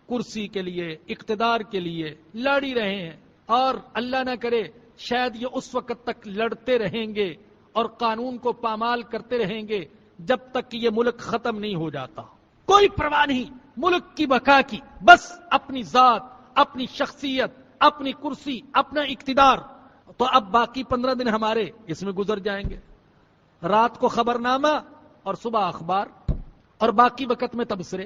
کرسی کے لیے، اقتدار کے لیے لڑ ہی رہے ہیں. اور اللہ نہ کرے شاید یہ اس وقت تک لڑتے رہیں گے اور قانون کو پامال کرتے رہیں گے جب تک کہ یہ ملک ختم نہیں ہو جاتا. کوئی پرواہ نہیں ملک کی بقا کی، بس اپنی ذات، اپنی شخصیت، اپنی کرسی، اپنا اقتدار. تو اب باقی 15 دن ہمارے اس میں گزر جائیں گے، رات کو خبرنامہ اور صبح اخبار، اور باقی وقت میں تبصرے،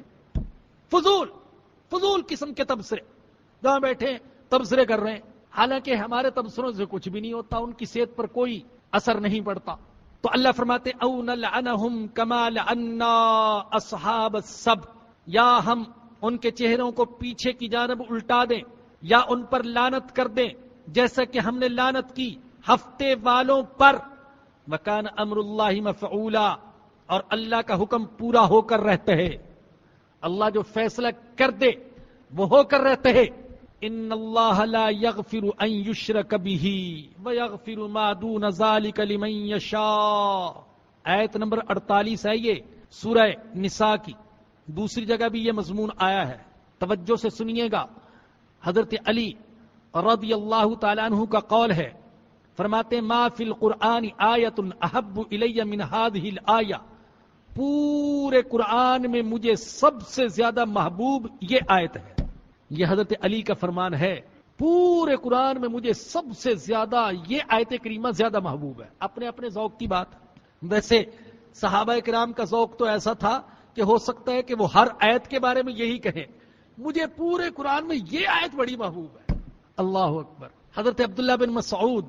فضول قسم کے تبصرے. جہاں بیٹھے تبصرے کر رہے ہیں، حالانکہ ہمارے تبصروں سے کچھ بھی نہیں ہوتا، ان کی صحت پر کوئی اثر نہیں پڑتا. تو اللہ فرماتے او نلعنہم کما لعنا اصحاب السبت، یا ہم ان کے چہروں کو پیچھے کی جانب الٹا دیں یا ان پر لعنت کر دیں جیسا کہ ہم نے لعنت کی ہفتے والوں پر. وکان امر اللہ مفعولا، اور اللہ کا حکم پورا ہو کر رہتا ہے. اللہ جو فیصلہ کر دے وہ ہو کر رہتا ہے. ان اللہ لا یغفر ان یشرک بہ ویغفر ما دون ذلک لمن یشاء. آیت نمبر 48 ہے یہ سورہ نساء کی. دوسری جگہ بھی یہ مضمون آیا ہے، توجہ سے سنیے گا. حضرت علی رضی اللہ تعالیٰ عنہ کا قول ہے، فرماتے ما فی القرآن آیت احب الی من هذه الآیہ، پورے قرآن میں مجھے سب سے زیادہ محبوب یہ آیت ہے. یہ حضرت علی کا فرمان ہے، پورے قرآن میں مجھے سب سے زیادہ یہ آیت کریمہ زیادہ محبوب ہے. اپنے اپنے ذوق کی بات. ویسے صحابہ کرام کا ذوق تو ایسا تھا کہ ہو سکتا ہے کہ وہ ہر آیت کے بارے میں یہی کہیں، مجھے پورے قرآن میں یہ آیت بڑی محبوب ہے. اللہ اکبر. حضرت عبداللہ بن مسعود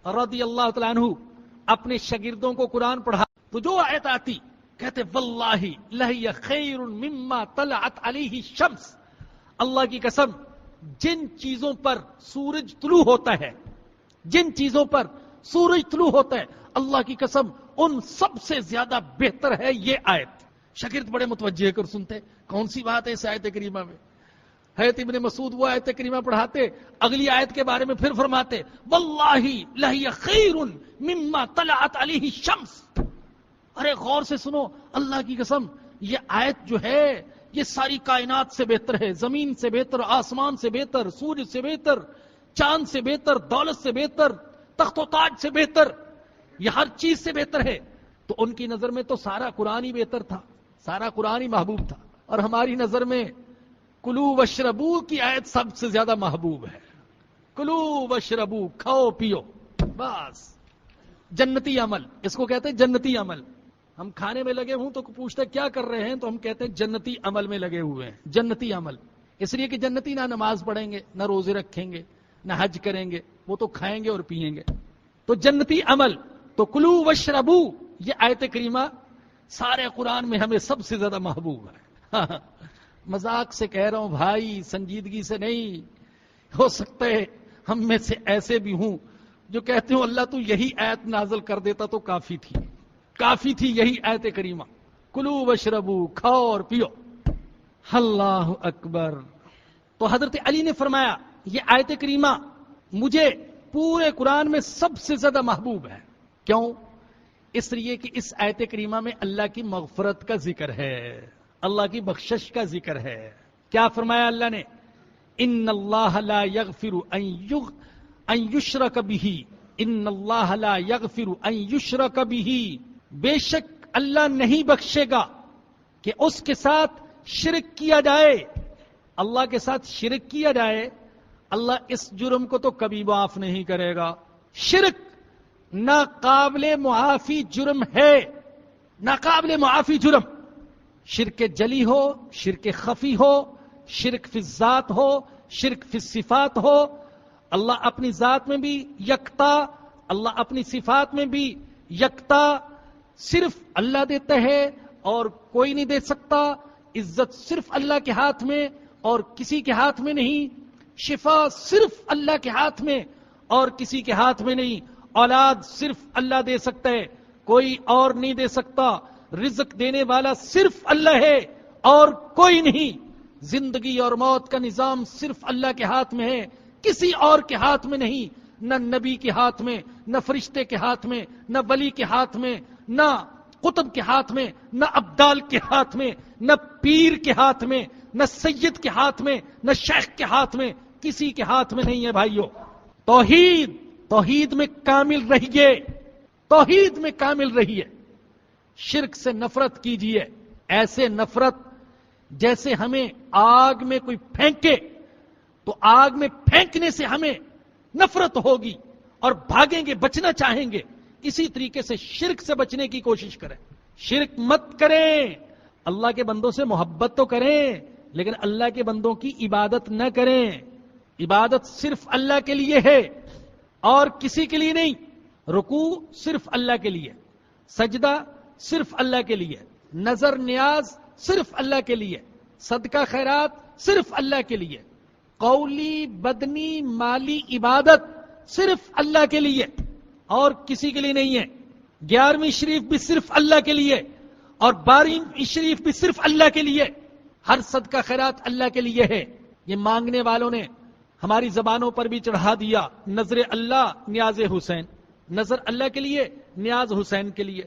رضی اللہ تعالیٰ عنہ اپنے شاگردوں کو قرآن پڑھا تو جو آیت آتی کہتے واللہ لہی خیر مما طلعت علیہ الشمس. اللہ کی قسم جن چیزوں پر سورج طلوع ہوتا ہے، جن چیزوں پر سورج طلوع ہوتا ہے، اللہ کی قسم ان سب سے زیادہ بہتر ہے یہ آیت. شاگرد بڑے متوجہ کر سنتے کون سی بات ہے اس آیت کریمہ میں. حضرت ابن مسعود وہ آیت کریمہ پڑھاتے، اگلی آیت کے بارے میں پھر فرماتے واللہ لہی خیر مما طلعت علیہ الشمس. ارے غور سے سنو، اللہ کی قسم یہ آیت جو ہے یہ ساری کائنات سے بہتر ہے، زمین سے بہتر، آسمان سے بہتر، سورج سے بہتر، چاند سے بہتر، دولت سے بہتر، تخت و تاج سے بہتر، یہ ہر چیز سے بہتر ہے. تو ان کی نظر میں تو سارا قرآن ہی بہتر تھا، سارا قرآن ہی محبوب تھا. اور ہماری نظر میں کلو وشربو کی آیت سب سے زیادہ محبوب ہے. کلو وشربو، کھاؤ پیو، بس جنتی عمل، اس کو کہتے ہیں جنتی عمل. ہم کھانے میں لگے ہوں تو پوچھتے کیا کر رہے ہیں، تو ہم کہتے ہیں جنتی عمل میں لگے ہوئے ہیں. جنتی عمل اس لیے کہ جنتی نہ نماز پڑھیں گے، نہ روزے رکھیں گے، نہ حج کریں گے، وہ تو کھائیں گے اور پیئیں گے. تو جنتی عمل. تو کلو وشربو یہ آیت کریمہ سارے قرآن میں ہمیں سب سے زیادہ محبوب ہے. مذاق سے کہہ رہا ہوں بھائی، سنجیدگی سے نہیں. ہو سکتا ہے ہم میں سے ایسے بھی ہوں جو کہتے ہوں اللہ تو یہی آیت نازل کر دیتا تو کافی تھی، کافی تھی یہی آیت کریمہ. کلو وشربو، کھاؤ اور پیو. اللہ اکبر. تو حضرت علی نے فرمایا یہ آیت کریمہ مجھے پورے قرآن میں سب سے زیادہ محبوب ہے. کیوں؟ اس لیے کہ اس آیت کریمہ میں اللہ کی مغفرت کا ذکر ہے، اللہ کی بخشش کا ذکر ہے۔ کیا فرمایا اللہ نے؟ ان اللہ لا یغفر ان یشرک بہ، ان اللہ لا یغفر ان یشرک بہ، بے شک اللہ نہیں بخشے گا کہ اس کے ساتھ شرک کیا جائے۔ اللہ کے ساتھ شرک کیا جائے، اللہ اس جرم کو تو کبھی معاف نہیں کرے گا۔ شرک ناقابل معافی جرم ہے، ناقابل معافی جرم، شرک جلی ہو، شرک خفی ہو، شرک فی الذات ہو، شرک فی الصفات ہو۔ اللہ اپنی ذات میں بھی یکتا، اللہ اپنی صفات میں بھی یکتا، صرف اللہ دیتا ہے اور کوئی نہیں دے سکتا۔ عزت صرف اللہ کے ہاتھ میں اور کسی کے ہاتھ میں نہیں، شفا صرف اللہ کے ہاتھ میں اور کسی کے ہاتھ میں نہیں، اولاد صرف اللہ دے سکتا ہے، کوئی اور نہیں دے سکتا، رزق دینے والا صرف اللہ ہے اور کوئی نہیں، زندگی اور موت کا نظام صرف اللہ کے ہاتھ میں ہے، کسی اور کے ہاتھ میں نہیں، نہ نبی کے ہاتھ میں، نہ فرشتے کے ہاتھ میں، نہ ولی کے ہاتھ میں، نہ قطب کے ہاتھ میں، نہ ابدال کے ہاتھ میں، نہ پیر کے ہاتھ میں، نہ سید کے ہاتھ میں، نہ شیخ کے ہاتھ میں، کسی کے ہاتھ میں نہیں ہے بھائیو۔ توحید میں کامل رہیے، توحید میں کامل رہیے، شرک سے نفرت کیجیے، ایسے نفرت جیسے ہمیں آگ میں کوئی پھینکے تو آگ میں پھینکنے سے ہمیں نفرت ہوگی اور بھاگیں گے، بچنا چاہیں گے، اسی طریقے سے شرک سے بچنے کی کوشش کریں، شرک مت کریں، اللہ کے بندوں سے محبت تو کریں لیکن اللہ کے بندوں کی عبادت نہ کریں، عبادت صرف اللہ کے لیے ہے اور کسی کے لیے نہیں، رکوع صرف اللہ کے لیے، سجدہ صرف اللہ کے لیے، نظر نیاز صرف اللہ کے لیے، صدقہ خیرات صرف اللہ کے لیے، قولی بدنی مالی عبادت صرف اللہ کے لیے اور کسی کے لیے نہیں ہے۔ 11ویں شریف بھی صرف اللہ کے لیے اور 12ویں شریف بھی صرف اللہ کے لیے، ہر صدقہ خیرات اللہ کے لیے ہے۔ یہ مانگنے والوں نے ہماری زبانوں پر بھی چڑھا دیا، نظر اللہ نیاز حسین، نظر اللہ کے لیے نیاز حسین کے لیے،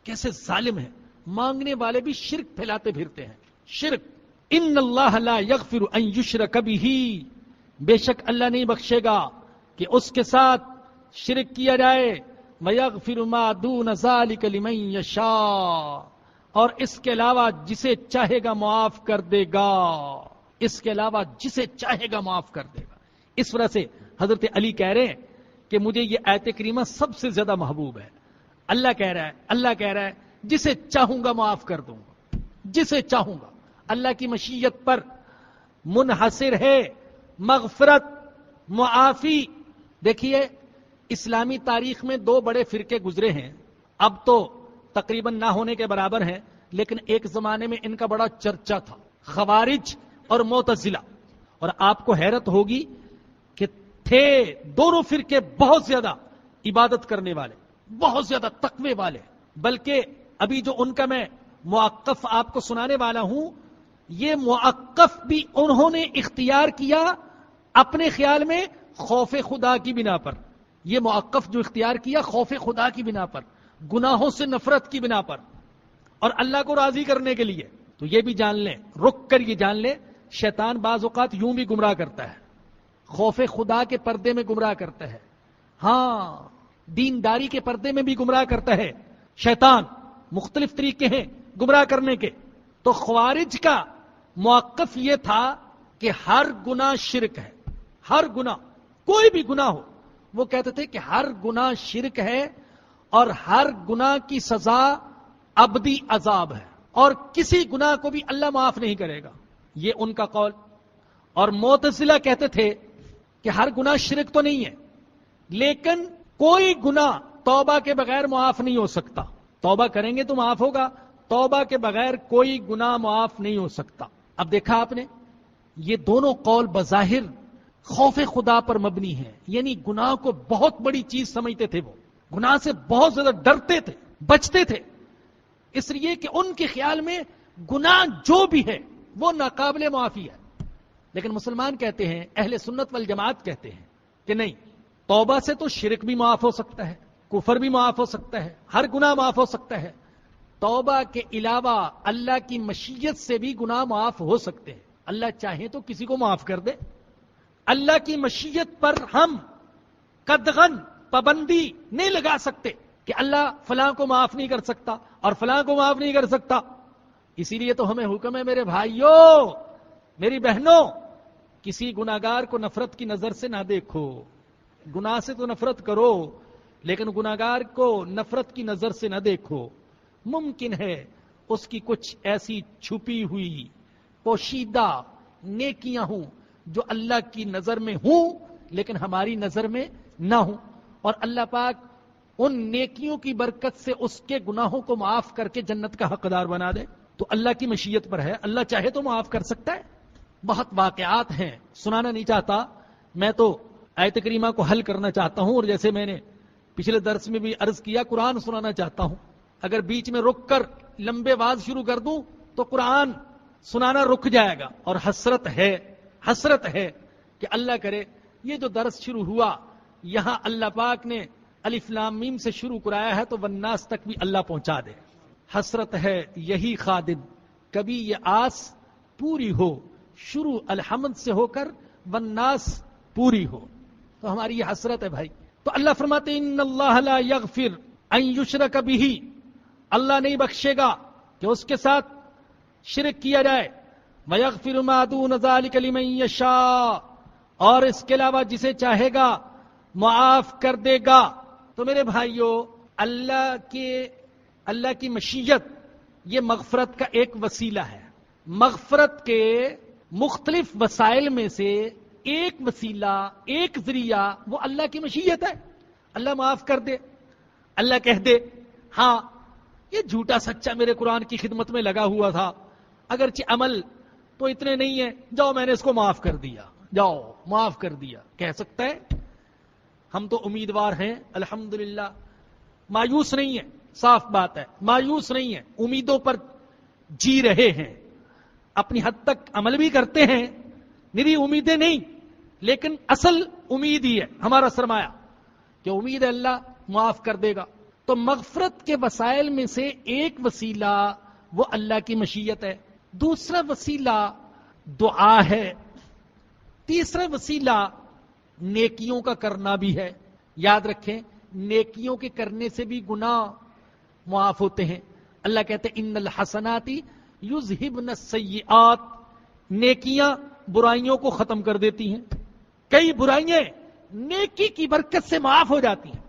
کیسے ظالم ہے، مانگنے والے بھی شرک پھیلاتے پھرتے ہیں، شرک۔ ان اللہ لا یغفر ان یشرک بہ، بے شک اللہ نہیں بخشے گا کہ اس کے ساتھ شرک کیا جائے، ویغفر ما دون ذلک لمن یشاء، اور اس کے علاوہ جسے چاہے گا معاف کر دے گا، اس کے علاوہ جسے چاہے گا معاف کر دے گا۔ اس وجہ سے حضرت علی کہہ رہے ہیں کہ مجھے یہ آیت کریمہ سب سے زیادہ محبوب ہے۔ اللہ کہہ رہا ہے جسے چاہوں گا معاف کر دوں گا، جسے چاہوں گا، اللہ کی مشیت پر منحصر ہے مغفرت، معافی۔ دیکھیے اسلامی تاریخ میں 2 بڑے فرقے گزرے ہیں، اب تو تقریباً نہ ہونے کے برابر ہیں، لیکن ایک زمانے میں ان کا بڑا چرچا تھا، خوارج اور معتزلہ۔ اور آپ کو حیرت ہوگی کہ تھے دونوں فرقے بہت زیادہ عبادت کرنے والے، بہت زیادہ تقوی والے، بلکہ ابھی جو ان کا میں موقف آپ کو سنانے والا ہوں، یہ موقف بھی انہوں نے اختیار کیا اپنے خیال میں خوف خدا کی بنا پر، یہ موقف جو اختیار کیا خوف خدا کی بنا پر، گناہوں سے نفرت کی بنا پر اور اللہ کو راضی کرنے کے لیے۔ تو یہ بھی جان لیں، رک کر یہ جان لیں، شیطان بعض اوقات یوں بھی گمراہ کرتا ہے، خوف خدا کے پردے میں گمراہ کرتا ہے، ہاں دینداری کے پردے میں بھی گمراہ کرتا ہے شیطان، مختلف طریقے ہیں گمراہ کرنے کے۔ تو خوارج کا موقف یہ تھا کہ ہر گناہ شرک ہے، ہر گناہ، کوئی بھی گناہ ہو، وہ کہتے تھے کہ ہر گناہ شرک ہے اور ہر گناہ کی سزا ابدی عذاب ہے اور کسی گناہ کو بھی اللہ معاف نہیں کرے گا، یہ ان کا قول۔ اور معتزلہ کہتے تھے کہ ہر گناہ شرک تو نہیں ہے لیکن کوئی گناہ توبہ کے بغیر معاف نہیں ہو سکتا، توبہ کریں گے تو معاف ہوگا، توبہ کے بغیر کوئی گناہ معاف نہیں ہو سکتا۔ اب دیکھا آپ نے، یہ دونوں قول بظاہر خوف خدا پر مبنی ہے، یعنی گناہ کو بہت بڑی چیز سمجھتے تھے، وہ گناہ سے بہت زیادہ ڈرتے تھے، بچتے تھے، اس لیے کہ ان کے خیال میں گناہ جو بھی ہے وہ ناقابل معافی ہے۔ لیکن مسلمان کہتے ہیں، اہل سنت والجماعت کہتے ہیں کہ نہیں، توبہ سے تو شرک بھی معاف ہو سکتا ہے، کفر بھی معاف ہو سکتا ہے، ہر گناہ معاف ہو سکتا ہے. توبہ کے علاوہ اللہ کی مشیت سے بھی گناہ معاف ہو سکتے ہیں. اللہ چاہے تو کسی کو معاف کر دے. اللہ کی مشیت پر ہم قدغن پابندی نہیں لگا سکتے کہ اللہ فلاں کو معاف نہیں کر سکتا اور فلاں کو معاف نہیں کر سکتا. اسی لیے تو ہمیں حکم ہے میرے بھائیوں، میری بہنوں، کسی گناہگار کو نفرت کی نظر سے نہ دیکھو. گناہ سے تو نفرت کرو لیکن گناہگار کو نفرت کی نظر سے نہ دیکھو. ممکن ہے اس کی کچھ ایسی چھپی ہوئی پوشیدہ نیکیاں ہوں جو اللہ کی نظر میں ہوں لیکن ہماری نظر میں نہ ہوں، اور اللہ پاک ان نیکیوں کی برکت سے اس کے گناہوں کو معاف کر کے جنت کا حقدار بنا دے. تو اللہ کی مشیت پر ہے، اللہ چاہے تو معاف کر سکتا ہے. بہت واقعات ہیں، سنانا نہیں چاہتا، میں تو آیت کریمہ کو حل کرنا چاہتا ہوں، اور جیسے میں نے پچھلے درس میں بھی عرض کیا قرآن سنانا چاہتا ہوں. اگر بیچ میں رک کر لمبے واز شروع کر دوں تو قرآن سنانا رک جائے گا. اور حسرت ہے کہ اللہ کرے یہ جو درس شروع ہوا یہاں اللہ پاک نے الف لام میم سے شروع کرایا ہے تو والناس تک بھی اللہ پہنچا دے. حسرت ہے یہی خادم کبھی یہ آس پوری ہو، شروع الحمد سے ہو کر والناس پوری ہو. تو ہماری یہ حسرت ہے بھائی. تو اللہ فرماتے ان اللہ لا یغفر ان یشرک بہ، اللہ نہیں بخشے گا کہ اس کے ساتھ شرک کیا جائے. وَيَغْفِرُ مَا دُونَ ذَلِكَ لِمَن يَشَاءُ، اور اس کے علاوہ جسے چاہے گا معاف کر دے گا. تو میرے بھائیو، اللہ کی مشیت یہ مغفرت کا ایک وسیلہ ہے. مغفرت کے مختلف وسائل میں سے ایک وسیلہ، ایک ذریعہ وہ اللہ کی مشیت ہے. اللہ معاف کر دے، اللہ کہہ دے ہاں یہ جھوٹا سچا میرے قرآن کی خدمت میں لگا ہوا تھا، اگرچہ عمل تو اتنے نہیں ہیں، جاؤ میں نے اس کو معاف کر دیا، جاؤ معاف کر دیا، کہہ سکتا ہے. ہم تو امیدوار ہیں الحمدللہ، مایوس نہیں ہیں، صاف بات ہے مایوس نہیں ہیں، امیدوں پر جی رہے ہیں، اپنی حد تک عمل بھی کرتے ہیں، میری امیدیں نہیں، لیکن اصل امید ہی ہے ہمارا سرمایہ کہ امید ہے اللہ معاف کر دے گا. تو مغفرت کے وسائل میں سے ایک وسیلہ وہ اللہ کی مشیت ہے. دوسرا وسیلہ دعا ہے. تیسرا وسیلہ نیکیوں کا کرنا بھی ہے. یاد رکھیں نیکیوں کے کرنے سے بھی گناہ معاف ہوتے ہیں. اللہ کہتے ہیں ان الحسنات یذہبن السیئات، نیکیاں برائیوں کو ختم کر دیتی ہیں. کئی برائیاں نیکی کی برکت سے معاف ہو جاتی ہیں.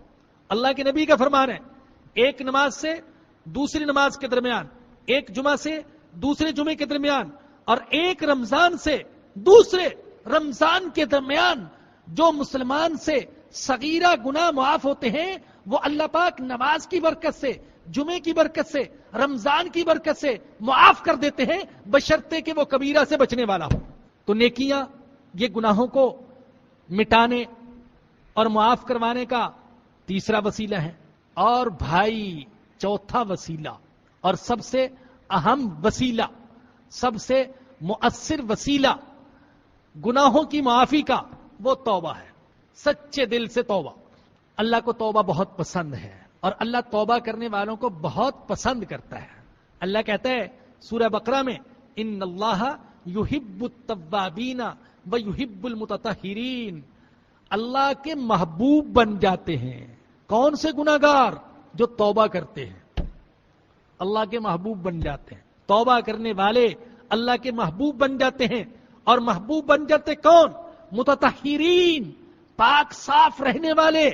اللہ کے نبی کا فرمان ہے ایک نماز سے دوسری نماز کے درمیان، ایک جمعہ سے دوسرے جمعے کے درمیان، اور ایک رمضان سے دوسرے رمضان کے درمیان جو مسلمان سے صغیرہ گناہ معاف ہوتے ہیں وہ اللہ پاک نماز کی برکت سے، جمعے کی برکت سے، رمضان کی برکت سے معاف کر دیتے ہیں، بشرطے کہ وہ کبیرہ سے بچنے والا ہو. تو نیکیاں یہ گناہوں کو مٹانے اور معاف کروانے کا تیسرا وسیلہ ہے. اور بھائی چوتھا وسیلہ اور سب سے اہم وسیلہ، سب سے مؤثر وسیلہ گناہوں کی معافی کا وہ توبہ ہے. سچے دل سے توبہ. اللہ کو توبہ بہت پسند ہے اور اللہ توبہ کرنے والوں کو بہت پسند کرتا ہے. اللہ کہتا ہے سورہ بقرہ میں ان اللہ یحب التوابین ویحب المتطہرین. اللہ کے محبوب بن جاتے ہیں کون سے گناہگار؟ جو توبہ کرتے ہیں اللہ کے محبوب بن جاتے ہیں. توبہ کرنے والے اللہ کے محبوب بن جاتے ہیں. اور محبوب بن جاتے کون؟ متطہرین، پاک صاف رہنے والے.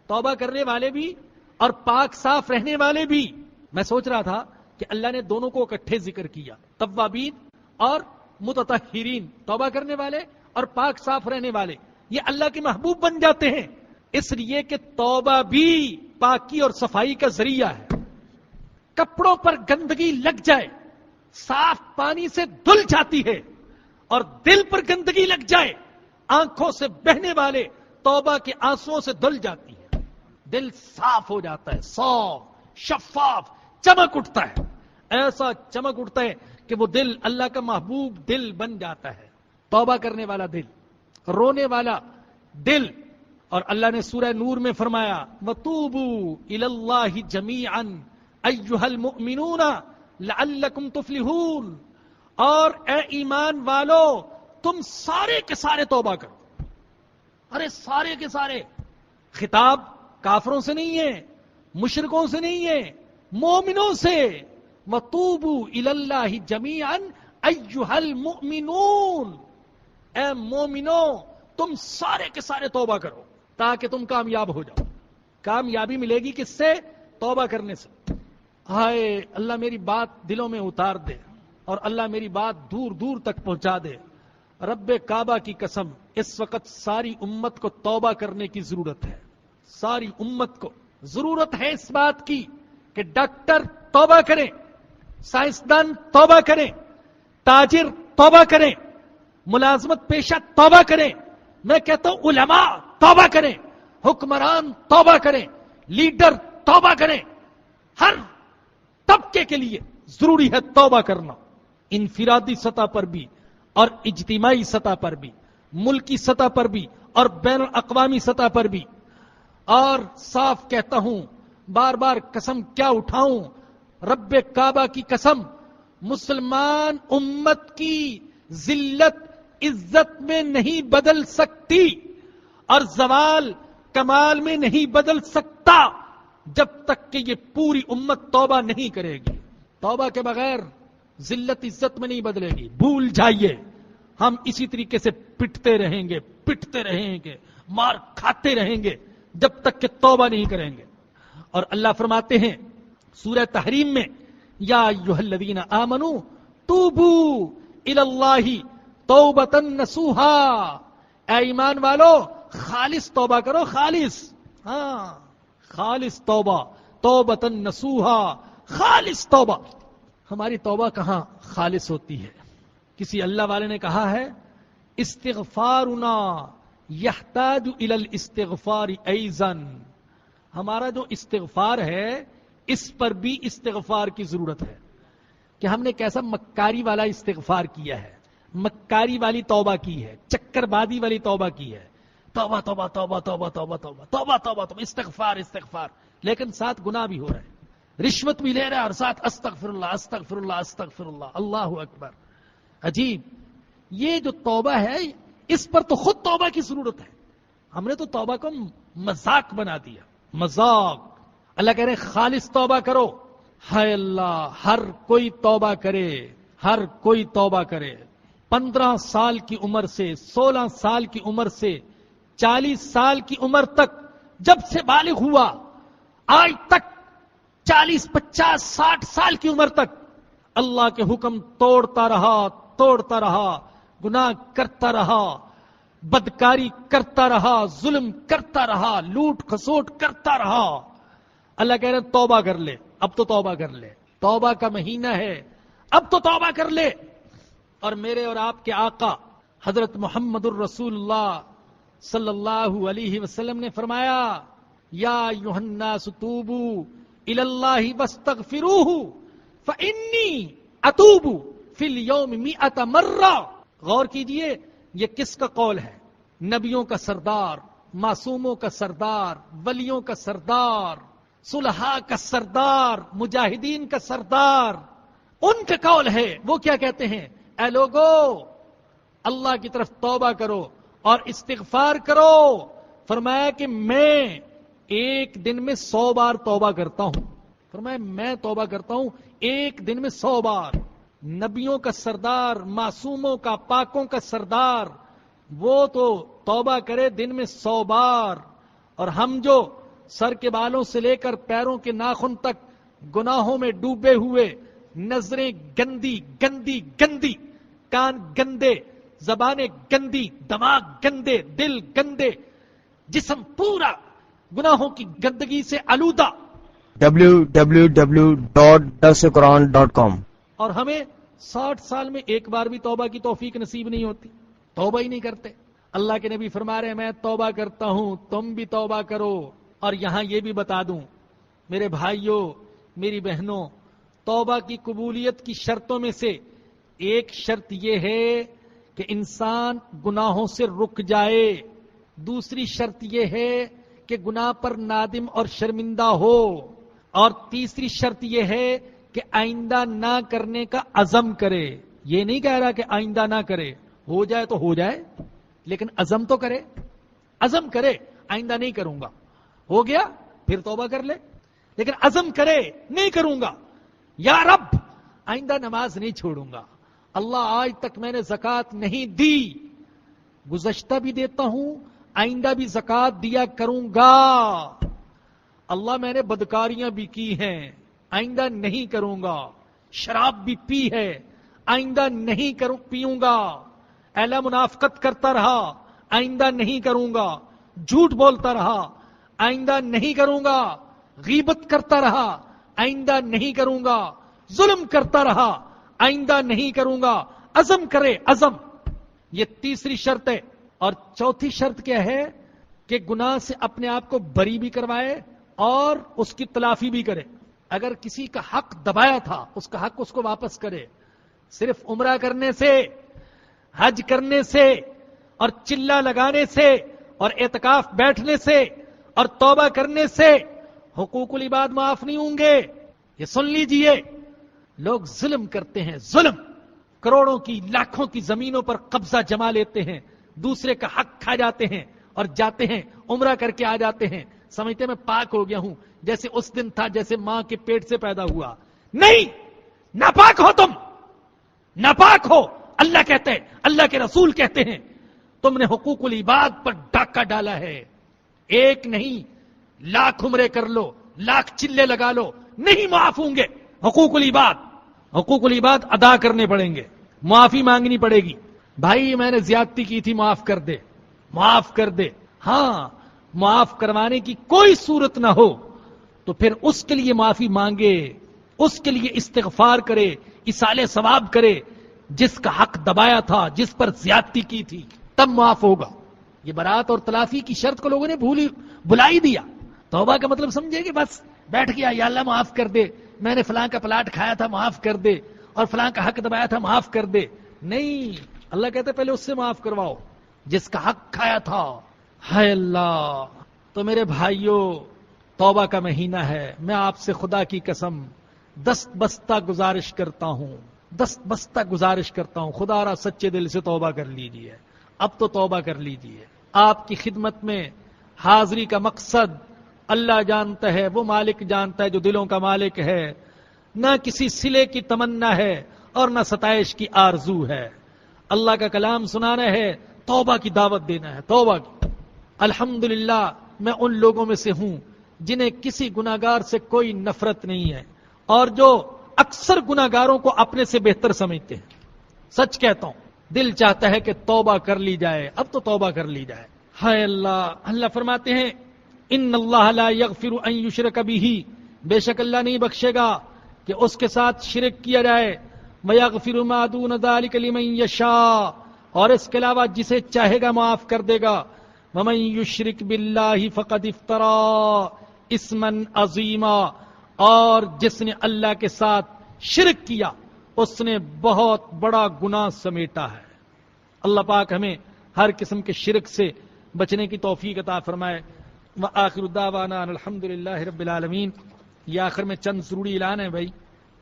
توبہ کرنے والے بھی اور پاک صاف رہنے والے بھی. میں سوچ رہا تھا کہ اللہ نے دونوں کو اکٹھے ذکر کیا، توابین اور متطہرین. توبہ کرنے والے اور پاک صاف رہنے والے یہ اللہ کے محبوب بن جاتے ہیں، اس لیے کہ توبہ بھی پاکی اور صفائی کا ذریعہ ہے. کپڑوں پر گندگی لگ جائے صاف پانی سے دھل جاتی ہے، اور دل پر گندگی لگ جائے آنکھوں سے بہنے والے توبہ کے آنسوؤں سے دھل جاتی ہے. دل صاف ہو جاتا ہے، صاف شفاف، چمک اٹھتا ہے. ایسا چمک اٹھتا ہے کہ وہ دل اللہ کا محبوب دل بن جاتا ہے. توبہ کرنے والا دل، رونے والا دل، اور اللہ نے سورہ نور میں فرمایا وَتُوبُوا إِلَى اللَّهِ جَمِيعًا أَيُّهَا الْمُؤْمِنُونَ لَعَلَّكُمْ تُفْلِحُونَ، اور اے ایمان والو تم سارے کے سارے توبہ کرو. ارے سارے کے سارے، خطاب کافروں سے نہیں ہے، مشرکوں سے نہیں ہے، مومنوں سے. وَتُوبُوا إِلَى اللَّهِ جَمِيعًا أَيُّهَا الْمُؤْمِنُونَ، اے مومنوں تم سارے کے سارے توبہ کرو تاکہ تم کامیاب ہو جاؤ. کامیابی ملے گی کس سے؟ توبہ کرنے سے. ہائے اللہ میری بات دلوں میں اتار دے، اور اللہ میری بات دور دور تک پہنچا دے. رب کعبہ کی قسم اس وقت ساری امت کو توبہ کرنے کی ضرورت ہے. ساری امت کو ضرورت ہے اس بات کی کہ ڈاکٹر توبہ کریں، سائنسدان توبہ کریں، تاجر توبہ کریں، ملازمت پیشہ توبہ کریں. میں کہتا ہوں علماء توبہ کریں، حکمران توبہ کریں، لیڈر توبہ کریں. ہر طبقے کے لیے ضروری ہے توبہ کرنا، انفرادی سطح پر بھی اور اجتماعی سطح پر بھی، ملکی سطح پر بھی اور بین الاقوامی سطح پر بھی. اور صاف کہتا ہوں، بار بار قسم کیا اٹھاؤں، رب کعبہ کی قسم، مسلمان امت کی ذلت عزت میں نہیں بدل سکتی اور زوال کمال میں نہیں بدل سکتا جب تک کہ یہ پوری امت توبہ نہیں کرے گی. توبہ کے بغیر ذلت عزت میں نہیں بدلے گی. بھول جائیے، ہم اسی طریقے سے پٹتے رہیں گے، مار کھاتے رہیں گے جب تک کہ توبہ نہیں کریں گے. اور اللہ فرماتے ہیں سورہ تحریم میں یا ایھا الذین آمنوا توبوا الی اللہ توبۃ نصوحا، اے ایمان والو خالص توبہ کرو، خالص توبہ، توبۃ نصوحا، خالص توبہ. ہماری توبہ کہاں خالص ہوتی ہے؟ کسی اللہ والے نے کہا ہے استغفارنا یحتاج الی الاستغفار ایضا، ہمارا جو استغفار ہے اس پر بھی استغفار کی ضرورت ہے. کہ ہم نے کیسا مکاری والا استغفار کیا ہے، مکاری والی توبہ کی ہے، چکر بازی والی توبہ کی ہے. توبہ توبہ توبہ توبہ توبہ توبہ توبہ توبہ توبہ استغفار استغفار، لیکن ساتھ گناہ بھی ہو رہا ہے، رشوت بھی لے رہا ہے اور ساتھ استغفر اللہ استغفر اللہ استغفر اللہ، اللہ اکبر. عجیب، یہ جو توبہ ہے اس پر تو خود توبہ کی ضرورت ہے. ہم نے تو توبہ کو مذاق بنا دیا، مذاق. اللہ کہہ رہے خالص توبہ کرو. ہائے اللہ، ہر کوئی توبہ کرے، ہر کوئی توبہ کرے. 15 سال کی عمر سے 16 سال کی عمر سے 40 سال کی عمر تک، جب سے بالغ ہوا آج تک 40 50 60 سال کی عمر تک اللہ کے حکم توڑتا رہا، گناہ کرتا رہا، بدکاری کرتا رہا، ظلم کرتا رہا، لوٹ کھسوٹ کرتا رہا. اللہ کہہ رہے توبہ کر لے، اب تو توبہ کر لے، توبہ کا مہینہ ہے، اب تو توبہ کر لے. اور میرے اور آپ کے آقا حضرت محمد الرسول اللہ صلی اللہ علیہ وسلم نے فرمایا یا ایھا الناس توبوا الی اللہ واستغفروہ فانی اتوب فی الیوم 100 مرہ. غور کیجئے یہ کس کا قول ہے؟ نبیوں کا سردار، معصوموں کا سردار، ولیوں کا سردار، صلحاء کا سردار، مجاہدین کا سردار، ان کا قول ہے. وہ کیا کہتے ہیں؟ اے لوگو اللہ کی طرف توبہ کرو اور استغفار کرو. فرمایا کہ میں ایک دن میں 100 بار توبہ کرتا ہوں. فرمایا میں توبہ کرتا ہوں ایک دن میں 100 بار. نبیوں کا سردار، معصوموں کا، پاکوں کا سردار، وہ تو توبہ کرے دن میں 100 بار، اور ہم جو سر کے بالوں سے لے کر پیروں کے ناخن تک گناہوں میں ڈوبے ہوئے، نظریں گندی گندی گندی، کان گندے، زبانیں گندی، دماغ گندے، دل گندے، جسم پورا گناہوں کی گندگی سے آلودہ. www.darsulquran.com. اور ہمیں 60 سال میں ایک بار بھی توبہ کی توفیق نصیب نہیں ہوتی، توبہ ہی نہیں کرتے. اللہ کے نبی فرما رہے ہیں میں توبہ کرتا ہوں، تم بھی توبہ کرو. اور یہاں یہ بھی بتا دوں میرے بھائیوں، میری بہنوں، توبہ کی قبولیت کی شرطوں میں سے ایک شرط یہ ہے کہ انسان گناہوں سے رک جائے. دوسری شرط یہ ہے کہ گناہ پر نادم اور شرمندہ ہو، اور تیسری شرط یہ ہے کہ آئندہ نہ کرنے کا عزم کرے. یہ نہیں کہہ رہا کہ آئندہ نہ کرے، ہو جائے تو ہو جائے، لیکن عزم تو کرے. عزم کرے آئندہ نہیں کروں گا، ہو گیا پھر توبہ کر لے، لیکن عزم کرے نہیں کروں گا. یا رب آئندہ نماز نہیں چھوڑوں گا، اللہ آج تک میں نے زکوٰۃ نہیں دی، گزشتہ بھی دیتا ہوں آئندہ بھی زکوٰۃ دیا کروں گا. اللہ میں نے بدکاریاں بھی کی ہیں، آئندہ نہیں کروں گا. شراب بھی پی ہے، آئندہ نہیں پیوں گا. اعلی منافقت کرتا رہا، آئندہ نہیں کروں گا. جھوٹ بولتا رہا، آئندہ نہیں کروں گا. غیبت کرتا رہا، آئندہ نہیں کروں گا. ظلم کرتا رہا، آئندہ نہیں کروں گا. عزم کرے، عزم. یہ تیسری شرط ہے. اور چوتھی شرط کیا ہے کہ گناہ سے اپنے آپ کو بری بھی کروائے اور اس کی تلافی بھی کرے. اگر کسی کا حق دبایا تھا اس کا حق اس کو واپس کرے. صرف عمرہ کرنے سے، حج کرنے سے اور چلہ لگانے سے اور اعتکاف بیٹھنے سے اور توبہ کرنے سے حقوق العباد معاف نہیں ہوں گے. یہ سن لیجئے، لوگ ظلم کرتے ہیں، ظلم، کروڑوں کی لاکھوں کی زمینوں پر قبضہ جما لیتے ہیں، دوسرے کا حق کھا جاتے ہیں اور جاتے ہیں عمرہ کر کے آ جاتے ہیں، سمجھتے میں پاک ہو گیا ہوں، جیسے اس دن تھا جیسے ماں کے پیٹ سے پیدا ہوا. نہیں، ناپاک ہو تم، ناپاک ہو. اللہ کہتے ہیں، اللہ کے رسول کہتے ہیں تم نے حقوق العباد پر ڈاکہ ڈالا ہے. ایک نہیں، لاکھ عمرے کر لو، لاکھ چلے لگا لو، نہیں معاف ہوں گے. حقوق العباد ادا کرنے پڑیں گے، معافی مانگنی پڑے گی. بھائی میں نے زیادتی کی تھی، معاف کر دے، معاف کر دے. ہاں، معاف کروانے کی کوئی صورت نہ ہو تو پھر اس کے لیے معافی مانگے، اس کے لیے استغفار کرے، ایصال ثواب کرے. جس کا حق دبایا تھا، جس پر زیادتی کی تھی، تب معاف ہوگا. یہ برات اور تلافی کی شرط کو لوگوں نے بھلا ہی دیا. توبہ کا مطلب سمجھے کہ بس بیٹھ گیا، یا اللہ معاف کر دے، میں نے فلاں کا پلاٹ کھایا تھا معاف کر دے، اور فلاں کا حق دبایا تھا معاف کر دے. نہیں، اللہ کہتے پہلے اس سے معاف کرواؤ جس کا حق کھایا تھا. ہائے اللہ. تو میرے بھائیوں، توبہ کا مہینہ ہے. میں آپ سے خدا کی قسم دست بستہ گزارش کرتا ہوں، خدا را سچے دل سے توبہ کر لیجئے. اب تو توبہ کر لیجئے. آپ کی خدمت میں حاضری کا مقصد اللہ جانتا ہے، وہ مالک جانتا ہے جو دلوں کا مالک ہے. نہ کسی صلے کی تمنا ہے اور نہ ستائش کی آرزو ہے. اللہ کا کلام سنانا ہے، توبہ کی دعوت دینا ہے، توبہ کی. الحمدللہ میں ان لوگوں میں سے ہوں جنہیں کسی گناہگار سے کوئی نفرت نہیں ہے اور جو اکثر گناہگاروں کو اپنے سے بہتر سمجھتے ہیں. سچ کہتا ہوں، دل چاہتا ہے کہ توبہ کر لی جائے. اب تو توبہ کر لی جائے. ہائے اللہ. اللہ فرماتے ہیں ان اللہ لا یغفر ان یشرک بہ، بے شک اللہ نہیں بخشے گا کہ اس کے ساتھ شرک کیا جائے. ویغفر ما دون ذلک لمن یشاء، اور اس کے علاوہ جسے چاہے گا معاف کر دے گا. ومن یشرک باللہ فقد افترى اسما عظیما، اور جس نے اللہ کے ساتھ شرک کیا اس نے بہت بڑا گناہ سمیٹا ہے. اللہ پاک ہمیں ہر قسم کے شرک سے بچنے کی توفیق عطا فرمائے. وآخر دعوانا الحمدللہ رب العالمین. یہ آخر میں چند ضروری اعلان ہے. بھائی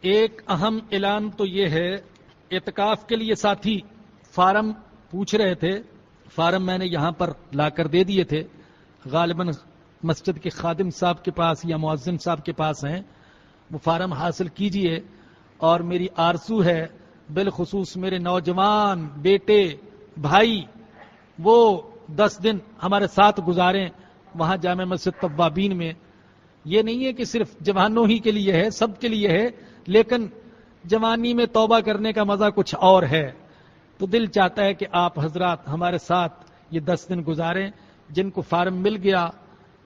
ایک اہم اعلان تو یہ ہے، اعتکاف کے لیے ساتھی فارم پوچھ رہے تھے، فارم میں نے یہاں پر لا کر دے دیے تھے، غالباً مسجد کے خادم صاحب کے پاس یا مؤذن صاحب کے پاس ہیں. وہ فارم حاصل کیجئے. اور میری آرزو ہے بالخصوص میرے نوجوان بیٹے بھائی وہ 10 دن ہمارے ساتھ گزاریں وہاں جامع مسجد توابین میں. یہ نہیں ہے کہ صرف جوانوں ہی کے لیے ہے، سب کے لیے ہے، لیکن جوانی میں توبہ کرنے کا مزہ کچھ اور ہے. تو دل چاہتا ہے کہ آپ حضرات ہمارے ساتھ یہ 10 دن گزاریں. جن کو فارم مل گیا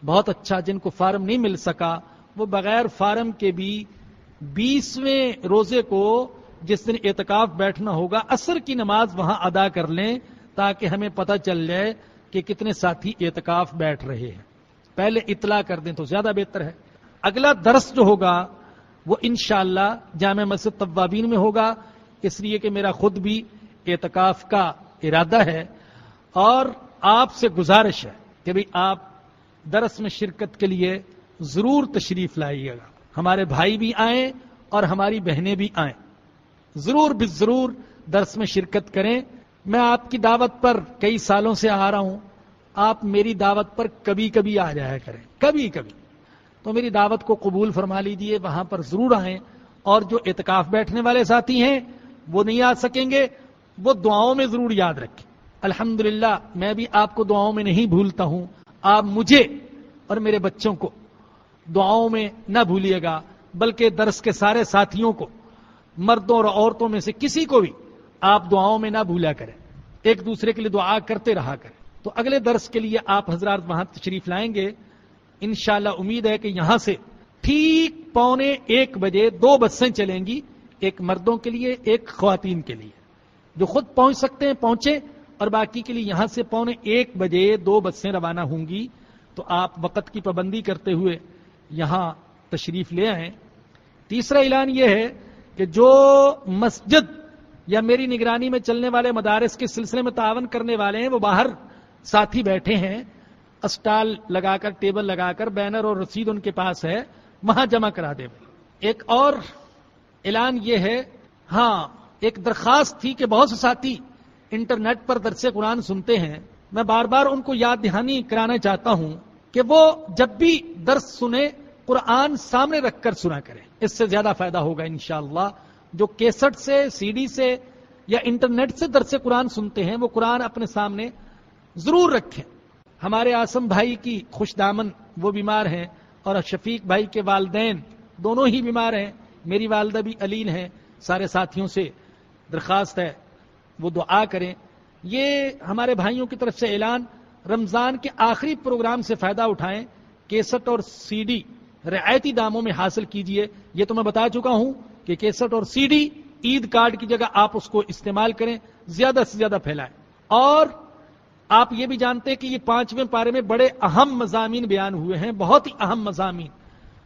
بہت اچھا، جن کو فارم نہیں مل سکا وہ بغیر فارم کے بھی 20ویں روزے کو جس دن اعتکاف بیٹھنا ہوگا عصر کی نماز وہاں ادا کر لیں تاکہ ہمیں پتہ چل جائے کہ کتنے ساتھی اعتکاف بیٹھ رہے ہیں. پہلے اطلاع کر دیں تو زیادہ بہتر ہے. اگلا درس جو ہوگا وہ انشاءاللہ جامع مسجد توابین میں ہوگا، اس لیے کہ میرا خود بھی اعتکاف کا ارادہ ہے. اور آپ سے گزارش ہے کہ بھی آپ درس میں شرکت کے لیے ضرور تشریف لائیے گا. ہمارے بھائی بھی آئیں اور ہماری بہنیں بھی آئیں. ضرور ضرور درس میں شرکت کریں. میں آپ کی دعوت پر کئی سالوں سے آ رہا ہوں. آپ میری دعوت پر کبھی کبھی آ جایا کریں, کبھی کبھی. تو میری دعوت کو قبول فرما لیجیے, وہاں پر ضرور آئیں. اور جو اعتکاف بیٹھنے والے ساتھی ہیں وہ نہیں آ سکیں گے, وہ دعاؤں میں ضرور یاد رکھیں. الحمدللہ میں بھی آپ کو دعاؤں میں نہیں بھولتا ہوں. آپ مجھے اور میرے بچوں کو دعاؤں میں نہ بھولیے گا, بلکہ درس کے سارے ساتھیوں کو, مردوں اور عورتوں میں سے کسی کو بھی آپ دعاؤں میں نہ بھولا کریں. ایک دوسرے کے لیے دعا کرتے رہا کریں. تو اگلے درس کے لیے آپ حضرات وہاں تشریف لائیں گے انشاءاللہ. امید ہے کہ یہاں سے ٹھیک 12:45 بجے 2 بسیں چلیں گی, ایک مردوں کے لیے ایک خواتین کے لیے. جو خود پہنچ سکتے ہیں پہنچیں, اور باقی کے لیے یہاں سے 12:45 بجے 2 بسیں روانہ ہوں گی. تو آپ وقت کی پابندی کرتے ہوئے یہاں تشریف لے آئیں. تیسرا اعلان یہ ہے کہ جو مسجد یا میری نگرانی میں چلنے والے مدارس کے سلسلے میں تعاون کرنے والے ہیں وہ باہر ساتھی بیٹھے ہیں, اسٹال لگا کر, ٹیبل لگا کر, بینر اور رسید ان کے پاس ہے, وہاں جمع کرا دیں. ایک اور اعلان یہ ہے, ہاں ایک درخواست تھی کہ بہت سے ساتھی انٹرنیٹ پر درس قرآن سنتے ہیں. میں بار بار ان کو یاد دہانی کرانا چاہتا ہوں کہ وہ جب بھی درس سنیں قرآن سامنے رکھ کر سنا کریں. اس سے زیادہ فائدہ ہوگا انشاءاللہ. جو کیسٹ سے, سی ڈی سے یا انٹرنیٹ سے درس قرآن سنتے ہیں وہ قرآن اپنے سامنے ضرور رکھیں. ہمارے آسم بھائی کی خوش دامن وہ بیمار ہیں, اور شفیق بھائی کے والدین دونوں ہی بیمار ہیں. میری والدہ بھی علیل ہیں. سارے ساتھیوں سے درخواست ہے وہ دعا کریں. یہ ہمارے بھائیوں کی طرف سے اعلان. رمضان کے آخری پروگرام سے فائدہ اٹھائیں. کیسٹ اور سی ڈی رعایتی داموں میں حاصل کیجئے. یہ تو میں بتا چکا ہوں کہ کیسٹ اور سی ڈی عید کارڈ کی جگہ آپ اس کو استعمال کریں, زیادہ سے زیادہ پھیلائیں. اور آپ یہ بھی جانتے ہیں کہ یہ 5ویں پارے میں بڑے اہم مضامین بیان ہوئے ہیں, بہت ہی اہم مضامین.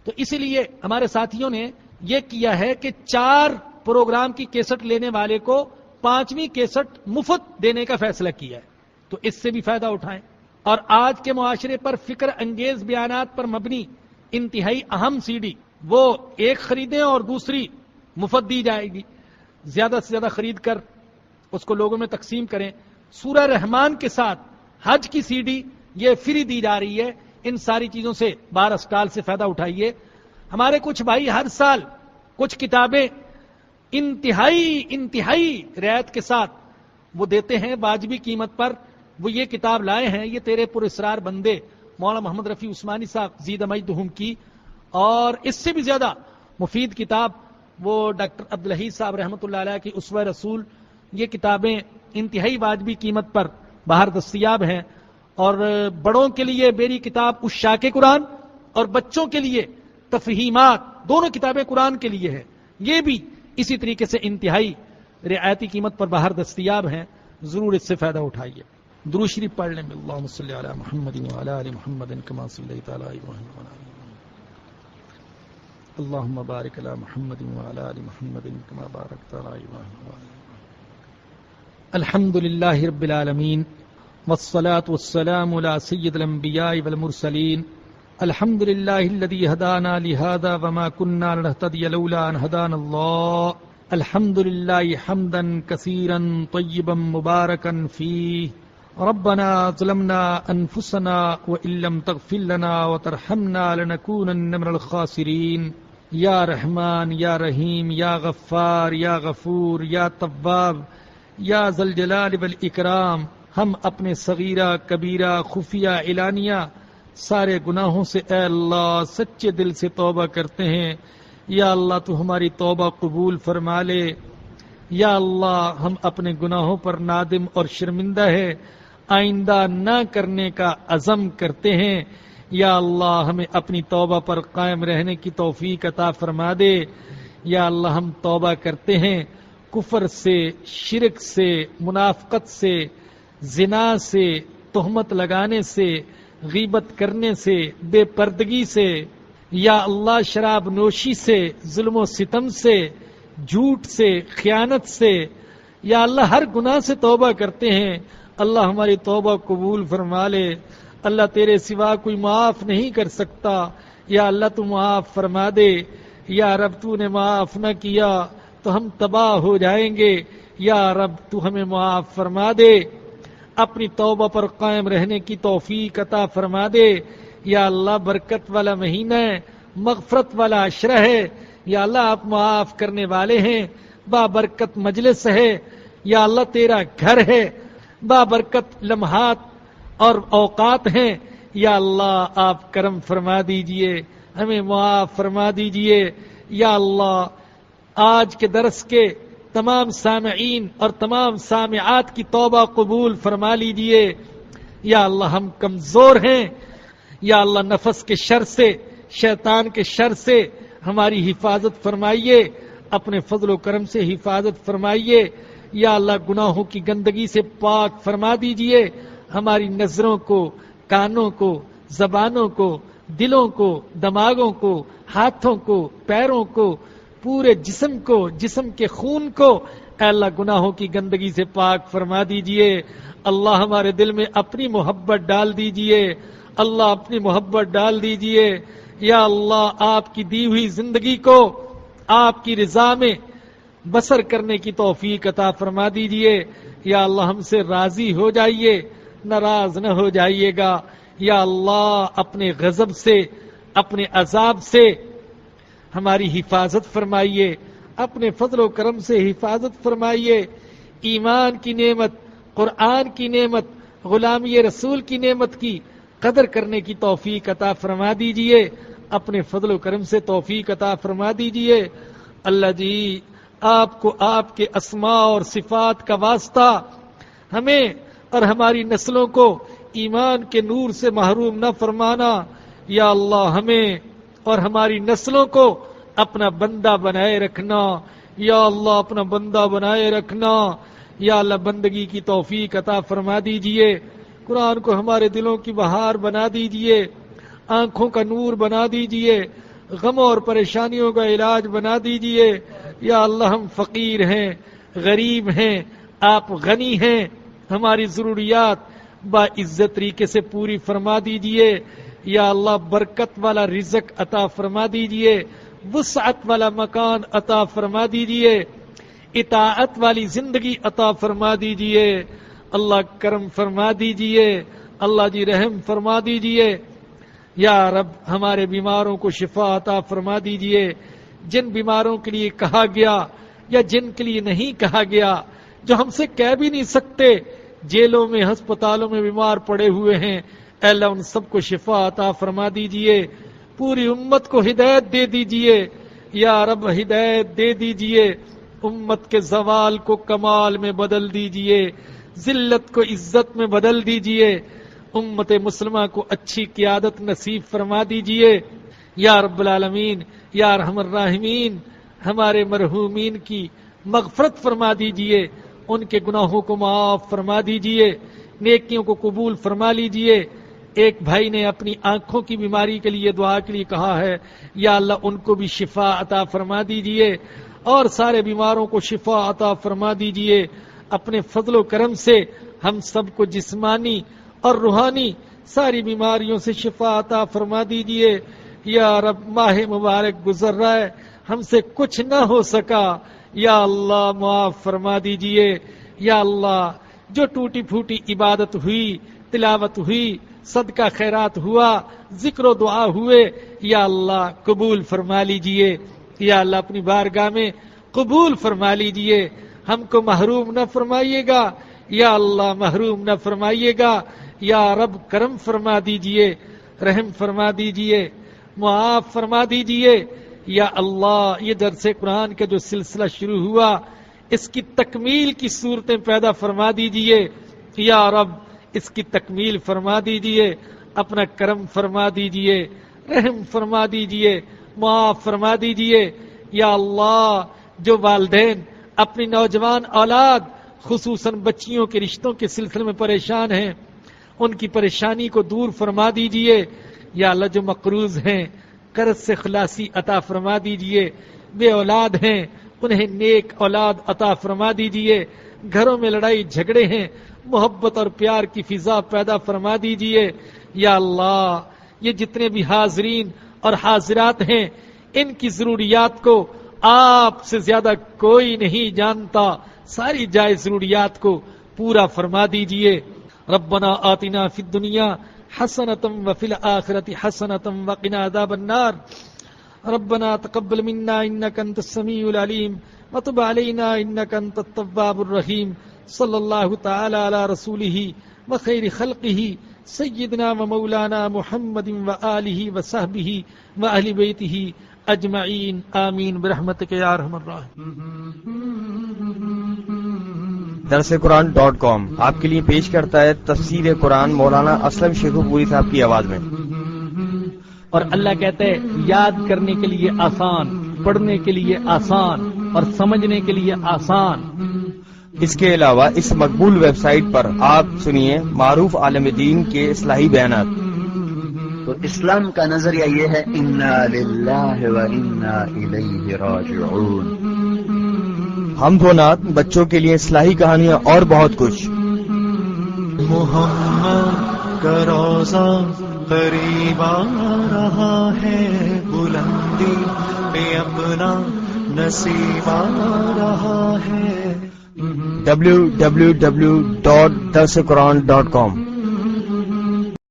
تو اسی لیے ہمارے ساتھیوں نے یہ کیا ہے کہ 4 پروگرام کی کیسٹ لینے والے کو 5ویں کیسٹ مفت دینے کا فیصلہ کیا ہے. تو اس سے بھی فائدہ اٹھائیں. اور آج کے معاشرے پر فکر انگیز بیانات پر مبنی انتہائی اہم سی ڈی وہ ایک خریدیں اور دوسری مفت دی جائے گی. زیادہ سے زیادہ خرید کر اس کو لوگوں میں تقسیم کریں. سورہ رحمان کے ساتھ حج کی سی ڈی یہ فری دی جا رہی ہے. ان ساری چیزوں سے 12 اسٹال سے فائدہ اٹھائیے. ہمارے کچھ بھائی ہر سال کچھ کتابیں انتہائی رعایت کے ساتھ وہ دیتے ہیں واجبی قیمت پر. وہ یہ کتاب لائے ہیں, یہ تیرے پر اسرار بندے مولانا محمد رفیع عثمانی صاحب زید مجدہم کی, اور اس سے بھی زیادہ مفید کتاب وہ ڈاکٹر عبدالحی صاحب رحمۃ اللہ علیہ کی اسوہ رسول. یہ کتابیں انتہائی واجبی قیمت پر باہر دستیاب ہیں. اور بڑوں کے لیے میری کتاب عشاق قرآن اور بچوں کے لیے تفہیمات, دونوں کتابیں قرآن کے لیے ہیں. یہ بھی اسی طریقے سے انتہائی رعایتی قیمت پر باہر دستیاب ہیں. ضرور اس سے فائدہ اٹھائیے. درود شریف پڑھ لیں. اللہم صلی علی محمد وعلی آل محمد کما صلیت علی ابراہیم وعلی آل ابراہیم. اللہم بارک علی محمد وعلی آل محمد کما بارکت علی ابراہیم وعلی آل ابراہیم. الحمد للہ رب العالمین والصلاة والسلام علی سید الانبیاء والمرسلین. الحمد للہ الذی ہدانا لہذا وما كنا لنہتدی لولا ان ہدانا اللہ. الحمد للہ حمدا کثیرا طیبا مبارکا فیہ. ربنا ظلمنا انفسنا وان لم تغفر لنا وترحمنا لنكونن من الخاسرین. یا رحمان یا رحیم یا غفار یا غفور یا تواب یا ذا الجلال والاکرام. ہم اپنے صغیرہ کبیرہ خفیہ اعلانیہ سارے گناہوں سے اے اللہ سچے دل سے توبہ کرتے ہیں. یا اللہ تو ہماری توبہ قبول فرما لے. یا اللہ ہم اپنے گناہوں پر نادم اور شرمندہ ہے, آئندہ نہ کرنے کا عزم کرتے ہیں. یا اللہ ہمیں اپنی توبہ پر قائم رہنے کی توفیق عطا فرما دے. یا اللہ ہم توبہ کرتے ہیں کفر سے, شرک سے, منافقت سے, زنا سے, تہمت لگانے سے, غیبت کرنے سے, بے پردگی سے. یا اللہ شراب نوشی سے, ظلم و ستم سے, جھوٹ سے, خیانت سے. یا اللہ ہر گناہ سے توبہ کرتے ہیں. اللہ ہماری توبہ قبول فرما لے. اللہ تیرے سوا کوئی معاف نہیں کر سکتا، یا اللہ تو معاف فرما دے، یا رب تو نے معاف نہ کیا تو ہم تباہ ہو جائیں گے، یا رب تو ہمیں معاف فرما دے، اپنی توبہ پر قائم رہنے کی توفیق عطا فرما دے، یا اللہ برکت والا مہینہ ہے، مغفرت والا عشرہ ہے، یا اللہ آپ معاف کرنے والے ہیں، بابرکت مجلس ہے، یا اللہ تیرا گھر ہے، بابرکت لمحات اور اوقات ہیں، یا اللہ آپ کرم فرما دیجئے، ہمیں معاف فرما دیجئے، یا اللہ آج کے درس کے تمام سامعین اور تمام سامعات کی توبہ قبول فرما لیجئے، یا اللہ ہم کمزور ہیں، یا اللہ نفس کے شر سے، شیطان کے شر سے ہماری حفاظت فرمائیے، اپنے فضل و کرم سے حفاظت فرمائیے، یا اللہ گناہوں کی گندگی سے پاک فرما دیجئے، ہماری نظروں کو، کانوں کو، زبانوں کو، دلوں کو، دماغوں کو، ہاتھوں کو، پیروں کو، پورے جسم کو، جسم کے خون کو اے اللہ گناہوں کی گندگی سے پاک فرما دیجئے، اللہ ہمارے دل میں اپنی محبت ڈال دیجئے، اللہ اپنی محبت ڈال دیجئے، یا اللہ آپ کی دی ہوئی زندگی کو آپ کی رضا میں بسر کرنے کی توفیق عطا فرما دیجئے، یا اللہ ہم سے راضی ہو جائیے، ناراض نہ ہو جائیے گا، یا اللہ اپنے غضب سے، اپنے عذاب سے ہماری حفاظت فرمائیے، اپنے فضل و کرم سے حفاظت فرمائیے، ایمان کی نعمت، قرآن کی نعمت، غلامی رسول کی نعمت کی قدر کرنے کی توفیق عطا فرما دیجئے، اپنے فضل و کرم سے توفیق عطا فرما دیجئے۔ اللہ جی آپ کو آپ کے اسماء اور صفات کا واسطہ ہمیں اور ہماری نسلوں کو ایمان کے نور سے محروم نہ فرمانا، یا اللہ ہمیں اور ہماری نسلوں کو اپنا بندہ بنائے رکھنا، یا اللہ اپنا بندہ بنائے رکھنا، یا اللہ بندگی کی توفیق عطا فرما دیجئے، قرآن کو ہمارے دلوں کی بہار بنا دیجئے، آنکھوں کا نور بنا دیجئے، غموں اور پریشانیوں کا علاج بنا دیجئے، یا اللہ ہم فقیر ہیں، غریب ہیں، آپ غنی ہیں، ہماری ضروریات باعزت طریقے سے پوری فرما دیجئے، یا اللہ برکت والا رزق عطا فرما دیجئے، وسعت والا مکان عطا فرما دیجئے، اطاعت والی زندگی عطا فرما دیجئے، اللہ کرم فرما دیجئے، اللہ جی رحم فرما دیجئے، یا رب ہمارے بیماروں کو شفا عطا فرما دیجئے، جن بیماروں کے لیے کہا گیا یا جن کے لیے نہیں کہا گیا، جو ہم سے کہہ بھی نہیں سکتے، جیلوں میں ہسپتالوں میں بیمار پڑے ہوئے ہیں، اے اللہ ان سب کو شفا عطا فرما دیجئے، پوری امت کو ہدایت دے دیجئے، یا رب ہدایت دے دیجئے، امت کے زوال کو کمال میں بدل دیجئے، ذلت کو عزت میں بدل دیجئے، امت مسلمہ کو اچھی قیادت نصیب فرما دیجئے، یا رب العالمین، یا ارحم الراحمین، ہمارے مرحومین کی مغفرت فرما دیجئے، ان کے گناہوں کو معاف فرما دیجئے، نیکیوں کو قبول فرما لیجئے۔ ایک بھائی نے اپنی آنکھوں کی بیماری کے لیے دعا کے لیے کہا ہے، یا اللہ ان کو بھی شفا عطا فرما دیجئے، اور سارے بیماروں کو شفا عطا فرما دیجئے، اپنے فضل و کرم سے ہم سب کو جسمانی اور روحانی ساری بیماریوں سے شفا عطا فرما دیجئے، یا رب ماہ مبارک گزر رہا ہے، ہم سے کچھ نہ ہو سکا، یا اللہ معاف فرما دیجئے، یا اللہ جو ٹوٹی پھوٹی عبادت ہوئی، تلاوت ہوئی، صدقہ خیرات ہوا، ذکر و دعا ہوئے، یا اللہ قبول فرما لیجئے، یا اللہ اپنی بارگاہ میں قبول فرما لیجئے، ہم کو محروم نہ فرمائیے گا، یا اللہ محروم نہ فرمائیے گا، یا رب کرم فرما دیجئے، رحم فرما دیجئے، معاف فرما دیجئے، یا اللہ یہ درس قرآن کا جو سلسلہ شروع ہوا اس کی تکمیل کی صورتیں پیدا فرما دیجئے، یا رب اس کی تکمیل فرما دیجئے، اپنا کرم فرما دیجئے، رحم فرما دیجئے، معاف فرما دیجئے، یا اللہ جو والدین اپنی نوجوان اولاد خصوصاً بچیوں کے رشتوں کے سلسلے میں پریشان ہیں، ان کی پریشانی کو دور فرما دیجئے، یا اللہ جو مقروض ہیں قرض سے خلاصی عطا فرما دیجئے، بے اولاد ہیں انہیں نیک اولاد عطا فرما دیجئے، گھروں میں لڑائی جھگڑے ہیں محبت اور پیار کی فضا پیدا فرما دیجئے یا اللہ. یہ جتنے بھی حاضرین اور حاضرات ہیں ان کی ضروریات کو آپ سے زیادہ کوئی نہیں جانتا. ساری جائز ضروریات کو پورا فرما دیجئے. ربنا آتنا فی الدنیا حسنۃ وفی الآخرۃ حسنۃ وقنا عذاب النار. ربنا تقبل منا انك انت السميع العليم وتب علينا انك انت التواب الرحيم. صلی اللہ تعالی علی رسوله وخیر خلقه سیدنا و مولانا محمد وآلہ وصحبہ واہل بیتہ اجمعین آمین برحمتک یا ارحم الراحمین. درسقرآن.com آپ کے لیے پیش کرتا ہے تفسیر قرآن مولانا اسلم شیخو پوری صاحب کی آواز میں. اور اللہ کہتے ہیں یاد کرنے کے لیے آسان، پڑھنے کے لیے آسان اور سمجھنے کے لیے آسان. اس کے علاوہ اس مقبول ویب سائٹ پر آپ سنیے معروف عالم دین کے اصلاحی بیانات. تو اسلام کا نظریہ یہ ہے انا للہ و انا الیہ راجعون. حمد و نعت، بچوں کے لیے اصلاحی کہانیاں اور بہت کچھ. محمد کا روزہ قریب آ رہا ہے، بلندی پہ اپنا نصیب آ رہا ہے. www.darsequran.com